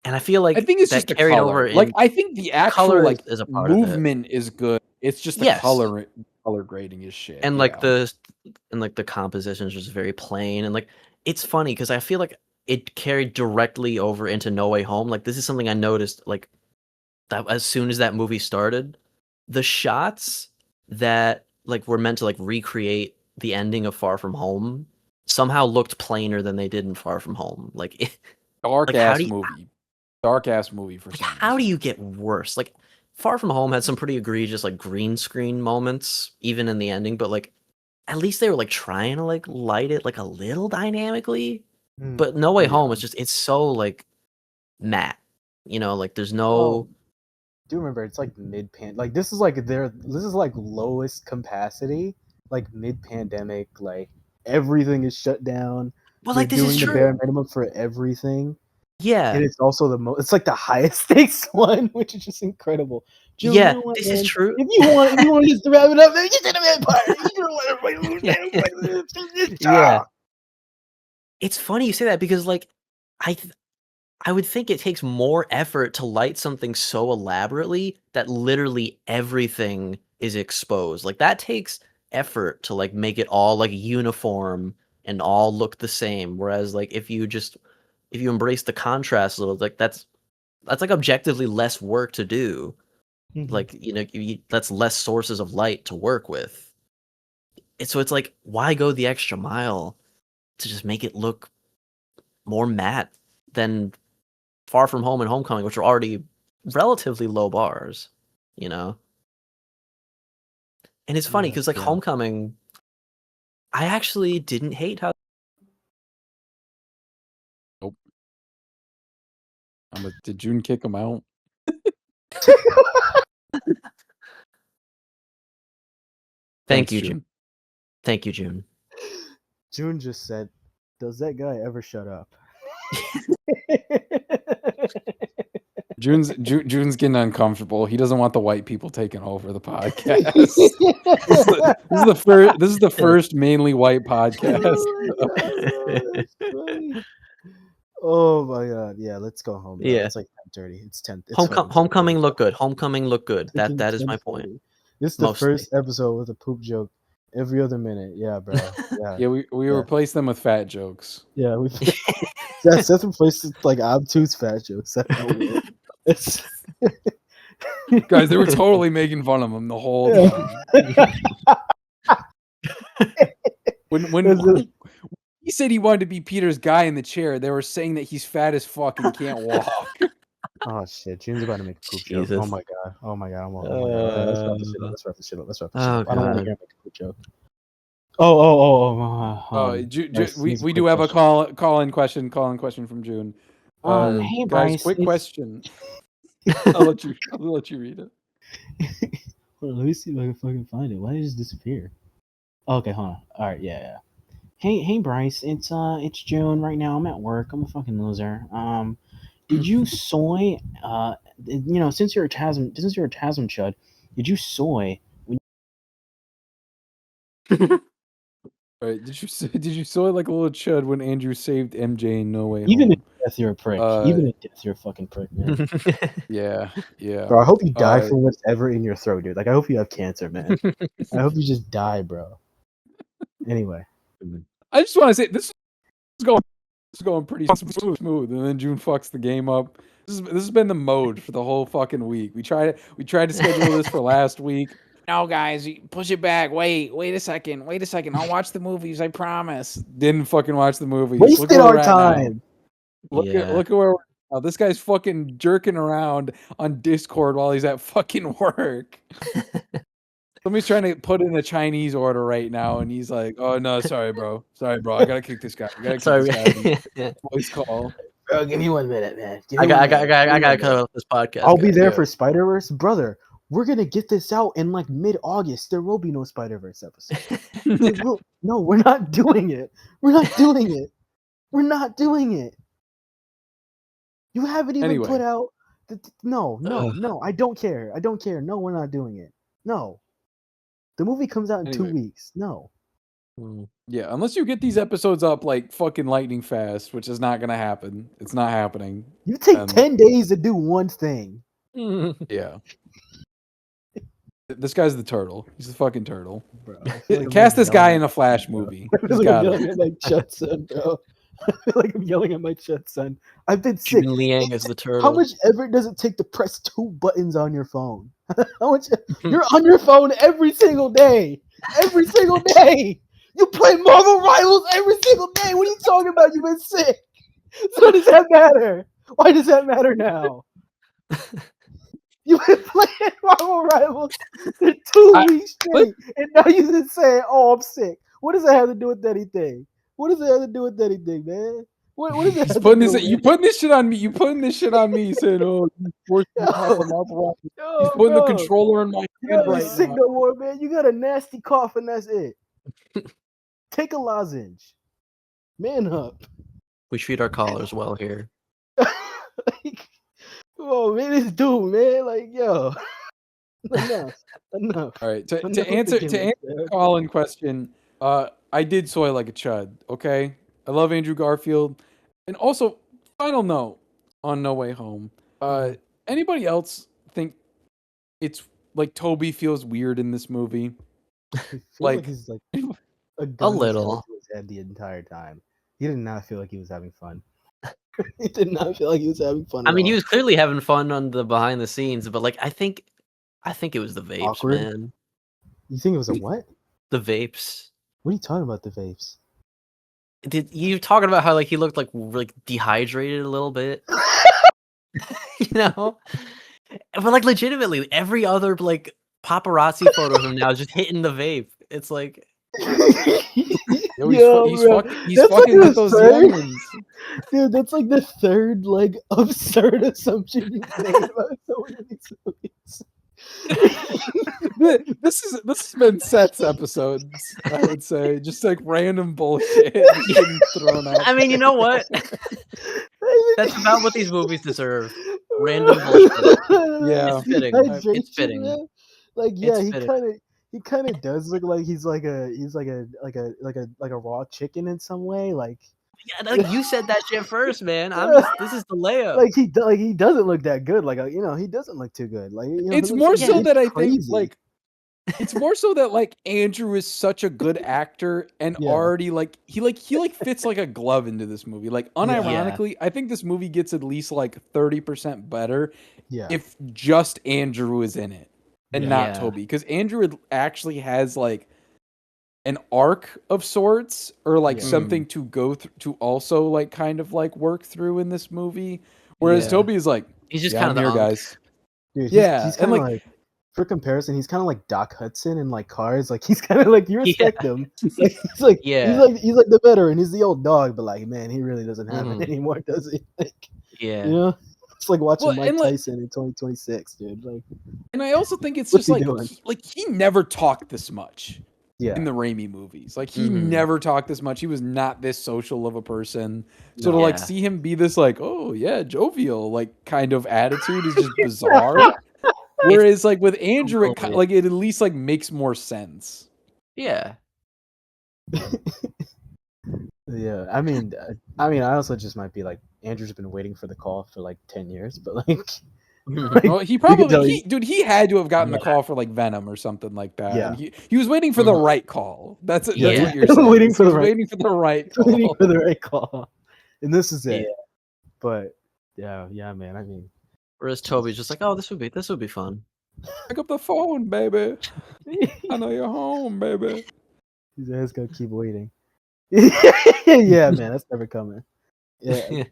And I feel I like think it's that just the carried over color. Like in I think the actual color like is a part of it. movement is good. It's just the Yes. color grading is shit. And like Yeah. the composition is just very plain and like it's funny because I feel like it carried directly over into No Way Home. Like this is something I noticed like that as soon as that movie started, the shots that like were meant to like recreate the ending of Far From Home somehow looked plainer than they did in Far From Home. Like Dark like how do ass you movie. Dark ass movie for like some how do reason. you get worse? Like Far From Home had some pretty egregious like green screen moments even in the ending, but like at least they were like trying to like light it like a little dynamically. But No Way Home Yeah. is just it's so like matte. Like there's no Do remember it's like like this is like this is like lowest capacity, like mid pandemic, like everything is shut down. well They're like this is doing the true. bare minimum for everything. Yeah. And it's also the most it's like the highest stakes one, which is just incredible. June, you Yeah, know what, this is man? true. If you want just to wrap it up, then get to the vampire. You don't want everybody. Yeah. It's funny you say that because like I would think it takes more effort to light something so elaborately that literally everything is exposed. Like that takes effort to like make it all like uniform and all look the same. Whereas like if you embrace the contrast a little, like that's like objectively less work to do. Like that's less sources of light to work with. So it's like why go the extra mile to just make it look more matte than Far From Home and Homecoming, which are already relatively low bars, you know? And it's funny because like Yeah. Homecoming, I actually didn't hate how Nope. Did June kick him out? Thank Thanks, you, June. June. Thank you, June. June just said, "Does that guy ever shut up?" June's getting uncomfortable. He doesn't want the white people taking over the podcast. This is the first mainly white podcast. Oh my god! Yeah, let's go home, bro. Yeah. It's like 10:30. It's 10. It's fucking 10:30. Homecoming looked good. Homecoming looked good. Freaking That is my point. 10:30. This is the Mostly. first episode with a poop joke every other minute. Yeah, bro. Yeah. Yeah, we replaced them with fat jokes. Yeah, we. Seth replaced like obtuse fat jokes. That's how weird. It's. Guys, they were totally making fun of him the whole time. When he said he wanted to be Peter's guy in the chair, they were saying that he's fat as fuck and can't walk. Oh shit! June's about to make a poop joke. Jesus. Oh my god! Oh my god! Oh my god! Let's wrap this shit up. Let's wrap this shit up. Let's wrap this shit Oh up. I don't want to god. hear him make a poop joke. Oh. We do have a call-in question from June. Hey Guys, Bryce, quick it's... question. I'll let you read it. Hold on, let me see if I can fucking find it. Why did it just disappear? Okay, hold on. All right, yeah. Hey Bryce, it's June right now. I'm at work. I'm a fucking loser. Did you soy? Since you're a Tasman chud, did you soy All right, did you soy like a little chud when Andrew saved MJ in No Way Even in Home? death, you're a prick. Even in death, you're a fucking prick, man. Yeah. Bro, I hope you die Uh, from whatever in your throat, dude. Like, I hope you have cancer, man. I hope you just die, bro. Anyway. I just want to say this is going pretty smooth, and then June fucks the game up. This has been the mode for the whole fucking week. We tried to schedule this for last week. No, guys, push it back. Wait a second. I'll watch the movies. I promise. Didn't fucking watch the movies. Look Wasted where our we're at now. time. Look at where we're at now. This guy's fucking jerking around on Discord while he's at fucking work. Somebody's trying to put in a Chinese order right now, and he's like, "Oh no, sorry, bro. I gotta kick this guy. Sorry. Voice call." Bro, give me 1 minute, man. I gotta cut off this podcast. I'll be there Yeah. for Spider-Verse. Brother, we're going to get this out in like mid-August. There will be no Spider-Verse episode. No, we're not doing it. We're not doing it. We're not doing it. You haven't even put out... No. I don't care. No, we're not doing it. No. The movie comes out in 2 weeks. No. Yeah, unless you get these episodes up like fucking lightning fast, which is not gonna happen. It's not happening. You take 10 days to do one thing. Yeah. This guy's the turtle. He's the fucking turtle. Bro, Cast this guy in a Flash movie. I feel like I'm yelling at my Chud son, bro. I feel like I'm yelling at my Chud son. I've been sick. Jun Liang is the turtle. How much effort does it take to press 2 buttons on your phone? How much? You're on your phone every single day. Every single day. You play Marvel Rivals every single day. What are you talking about? You've been sick. So what does that matter? Why does that matter now? You've been playing Marvel Rivals for 2 weeks straight, and now you just say, "Oh, I'm sick." What does that have to do with anything? What does that have to do with anything, man? What does that have to do with you putting this shit on me. You putting this shit on me, saying, "Oh, you forced me to have a Marvel Rivals." He's putting the controller in my hand You're right sick now. no more, man. You got a nasty cough, and that's it. Take a lozenge. Man up. We treat our callers well here. Like, oh man, this dude, man. Like, yo. Enough. All right. To answer the call-in question, I did soy like a chud. Okay, I love Andrew Garfield, and also final note on No Way Home. Anybody else think it's like Toby feels weird in this movie? Like he's like a little to his head the entire time. He did not feel like he was having fun. He did not feel like he was having fun. I mean, he was clearly having fun on the behind the scenes, but like I think it was the vapes, awkward. Man. You think it was a what? The vapes. What are you talking about? The vapes? Did you talking about how like he looked like dehydrated a little bit? You know, but like legitimately, every other like paparazzi photo of him now is just hitting the vape. It's like. He's fucking with those youngins. Dude, that's like the third like absurd assumption you've made about someone in these movies. This has been Seth's episodes, I would say. Just like random bullshit getting thrown out. I mean, you know what? That's about what these movies deserve. Random bullshit. Yeah. It's fitting. It's fitting. Man. Like, yeah, it's he kind of does look like he's like a raw chicken in some way. Like, yeah, like you said that shit first, man. This is the layup. Like he doesn't look that good. Like, you know, he doesn't look too good. Like, you know, it's more so that I crazy. think like it's more so that like Andrew is such a good actor and already like he fits like a glove into this movie. Like unironically, I think this movie gets at least like 30% better if just Andrew is in it and not Toby, because Andrew actually has like an arc of sorts or like something to go through to also like kind of like work through in this movie, whereas Toby is like he's just kind of here, guys. Dude, he's kind of like for comparison, he's kind of like Doc Hudson in like Cars. Like he's kind of like you respect him. Like, he's like he's like the veteran. He's the old dog, but like man, he really doesn't have it anymore, does he? Like, you know, it's like watching Mike Tyson in 2026, dude. Like, and I also think it's just like he never talked this much. In the Raimi movies, like he never talked this much. He was not this social of a person. So to like see him be this like, oh yeah, jovial like kind of attitude is just bizarre. Whereas like with Andrew, it at least like makes more sense. Yeah, Yeah, I also just might be like Andrew's been waiting for the call for like 10 years, but like, Well, he you can probably tell he had to have gotten the Yeah. call for like Venom or something like that, and Yeah. he was waiting for the right call. That's Yeah. what you're saying. Waiting He for was the right- waiting for the right waiting call. for the right call, and this is it. Yeah. But yeah, man. I mean, Whereas Toby's just like, oh, this would be fun. Pick up the phone, baby. I know you're home, baby. his ass gonna keep waiting. Yeah, man, that's never coming. Yeah,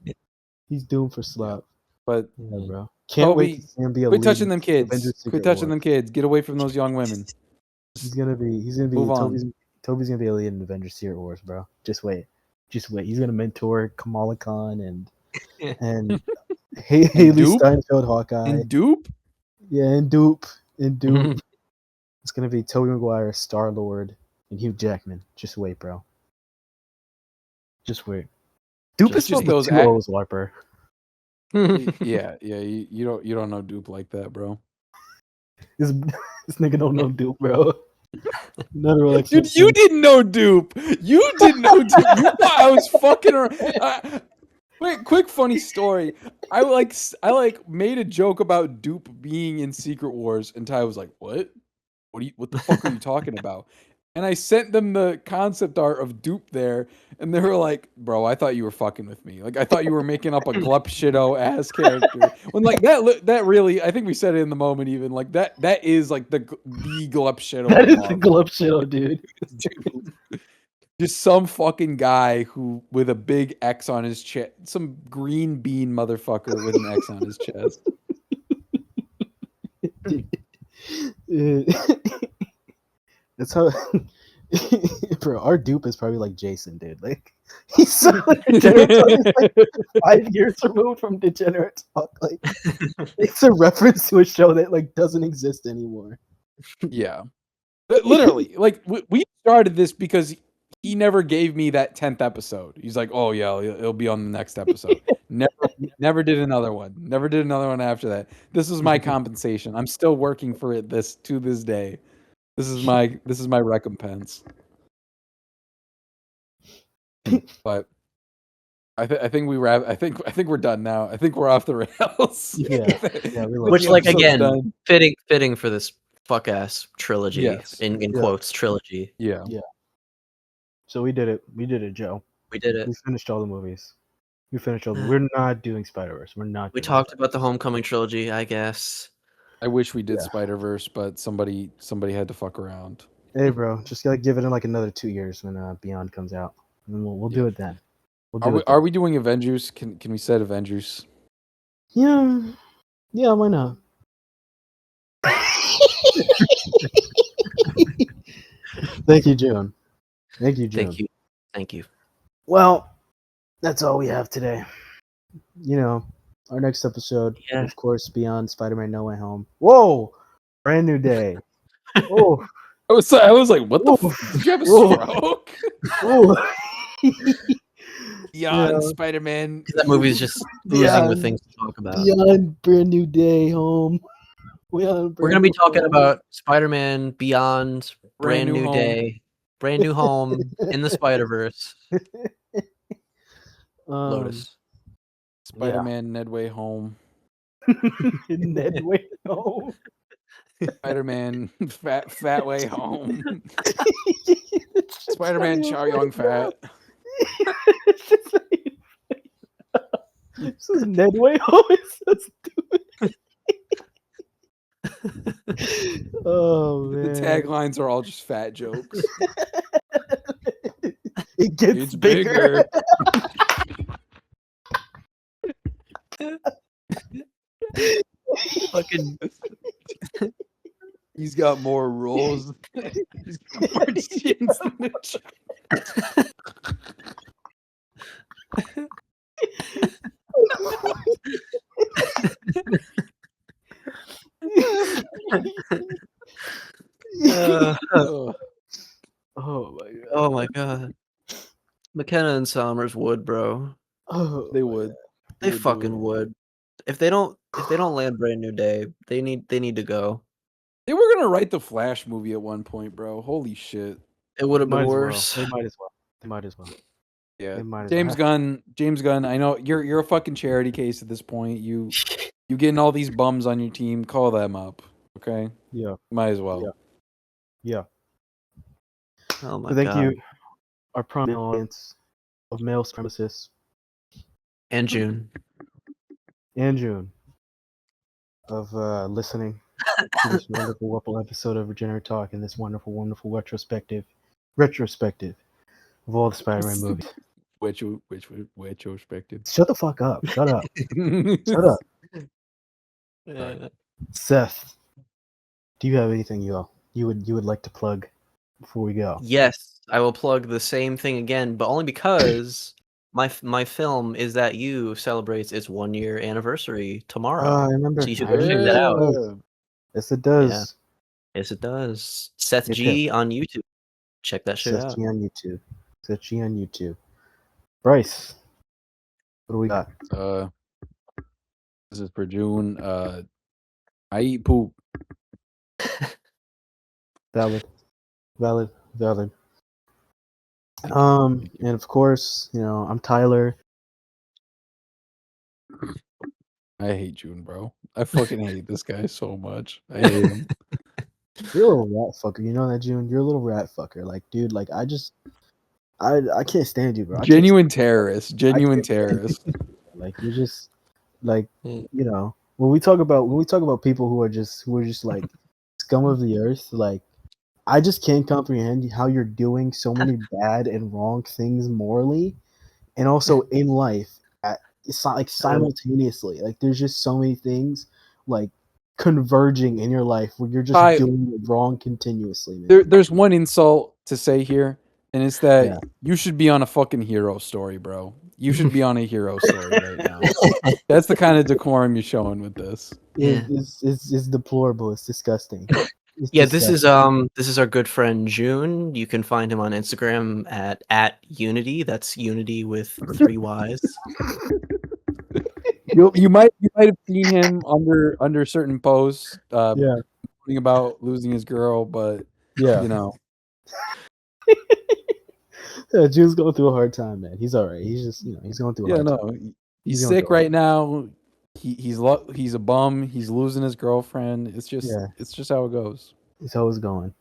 he's doomed for slop. But Yeah, bro. Can't wait Toby, to see him be a quit lead touching in them kids. Avengers Quit Secret touching Wars. them kids. Get away from those young women. He's gonna be Move on. Toby's gonna be a lead in Avengers Secret Wars, bro. Just wait. He's gonna mentor Kamala Khan and Haley Dupe? Steinfeld Hawkeye. And Dupe? Yeah, and Dupe. It's gonna be Tobey Maguire, Star Lord, and Hugh Jackman. Just wait, bro. Just wait. Dupe Just is spelled with those two O's, Larper. Yeah. You don't know Dupe like that, bro. This nigga don't know Dupe, bro. Another like Dude, you didn't know Dupe. You didn't know Dupe. You thought I was fucking around. Wait, quick funny story. I made a joke about Dupe being in Secret Wars, and Ty was like, "What? What the fuck are you talking about?" And I sent them the concept art of Dupe there, and they were like, "Bro, I thought you were fucking with me. Like, I thought you were making up a glup shitto ass character." When like that really, I think we said it in the moment. Even like that is like the glup shitto. That is the glup shitto, dude. Just some fucking guy who with a big X on his chest, some green bean motherfucker with an X on his chest. That's how, bro. Our Dupe is probably like Jason, dude. Like he's so degenerate. He's like 5 years removed from degenerate talk. Like it's a reference to a show that like doesn't exist anymore. Yeah, literally. Like we started this because he never gave me that 10th episode. He's like, "Oh yeah, it'll be on the next episode." Never did another one. Never did another one after that. This is my compensation. I'm still working for it to this day. This is my recompense. But I think we wrap. I think we're done now. I think we're off the rails. Yeah, Which like again, fitting for this fuck ass trilogy. Yes. In quotes, trilogy. Yeah. So we did it. We did it, Joe. We did it. We finished all the movies. We're not doing Spider-Verse. We're not. We talked about the Homecoming trilogy, I guess. I wish we did Yeah. Spider-Verse, but somebody had to fuck around. Hey, bro, just gotta give it in like another 2 years when Beyond comes out, and we'll do it then. Are we doing Avengers? Can we set Avengers? Yeah, why not? Thank you, June. Thank you. Well, that's all we have today. You know, our next episode, of course, Beyond Spider-Man No Way Home. Whoa! Brand new day. Oh. I was like, what the fuck? Did you have a stroke? Beyond Spider-Man. That movie's just oozing with things to talk about. Beyond Brand New Day Home. We're going to be talking about Spider-Man Beyond Brand New Day. Brand New Home in the Spider-Verse. Lotus. Spider-Man Ned Way Home. Ned Way Home. Spider-Man Fat Way Home. Spider-Man Chow Yun Fat. This is Ned Way Home. It's so stupid. Oh man. The taglines are all just fat jokes. It gets bigger. Fucking. He's got more rolls. He's got more chins than the Oh my god. McKenna and Salmers would, bro. Oh, they would. They fucking would. If they don't land Brand New Day, they need to go. They were gonna write the Flash movie at one point, bro. Holy shit. It would have been Might as well. worse. They might as well. They might as well. Yeah, They might as James well. Gunn. I know you're a fucking charity case at this point. You getting all these bums on your team. Call them up, okay? Yeah. Might as well. Yeah. Oh my So thank god. you, our prominent audience of male supremacists And June. and June of listening to this wonderful, wonderful episode of Regenerate Talk and this wonderful, wonderful retrospective of all the Spider-Man movies. Which retrospective? Shut the fuck up. Shut up. Shut up. Yeah. Seth, do you have anything you would like to plug before we go? Yes, I will plug the same thing again, but only because my film Is That You celebrates its 1-year anniversary tomorrow. I remember. So you should go check that out. Yes, it does. Yes, it does. Seth Hip, G on YouTube. Check that shit Seth out. G on YouTube. Seth G on YouTube. Bryce, what do we got? This is for June. I eat poop. Valid. And of course, I'm Tyler. I hate June, bro. I fucking hate this guy so much. I hate him. You're a little rat fucker. You know that, June? You're a little rat fucker. Like, dude, like I can't stand you, bro. Genuine terrorist. Genuine terrorist. Like you're just like Mm. when we talk about people who are just like scum of the earth, like I just can't comprehend how you're doing so many bad and wrong things morally and also in life it's not like simultaneously. Like there's just so many things like converging in your life where you're just doing it wrong continuously, man. There's one insult to say here, and it's that Yeah. you should be on a fucking hero story, bro. You should be on a hero story right now. That's the kind of decorum you're showing with this. It's deplorable. It's disgusting. Yeah, this is our good friend June. You can find him on Instagram at Unity. That's Unity with 3 Y's. You might have seen him under certain posts, yeah, talking about losing his girl, but yeah. Yeah, June's going through a hard time, man. He's all right. He's just he's going through a hard time. He's sick right now. He's a bum. He's losing his girlfriend. It's just how it goes. It's always going.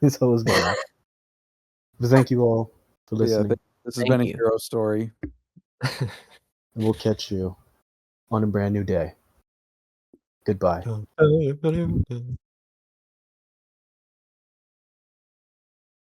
It's always going. But thank you all for listening. Yeah, this has been a hero story. And we'll catch you on a brand new day. Goodbye.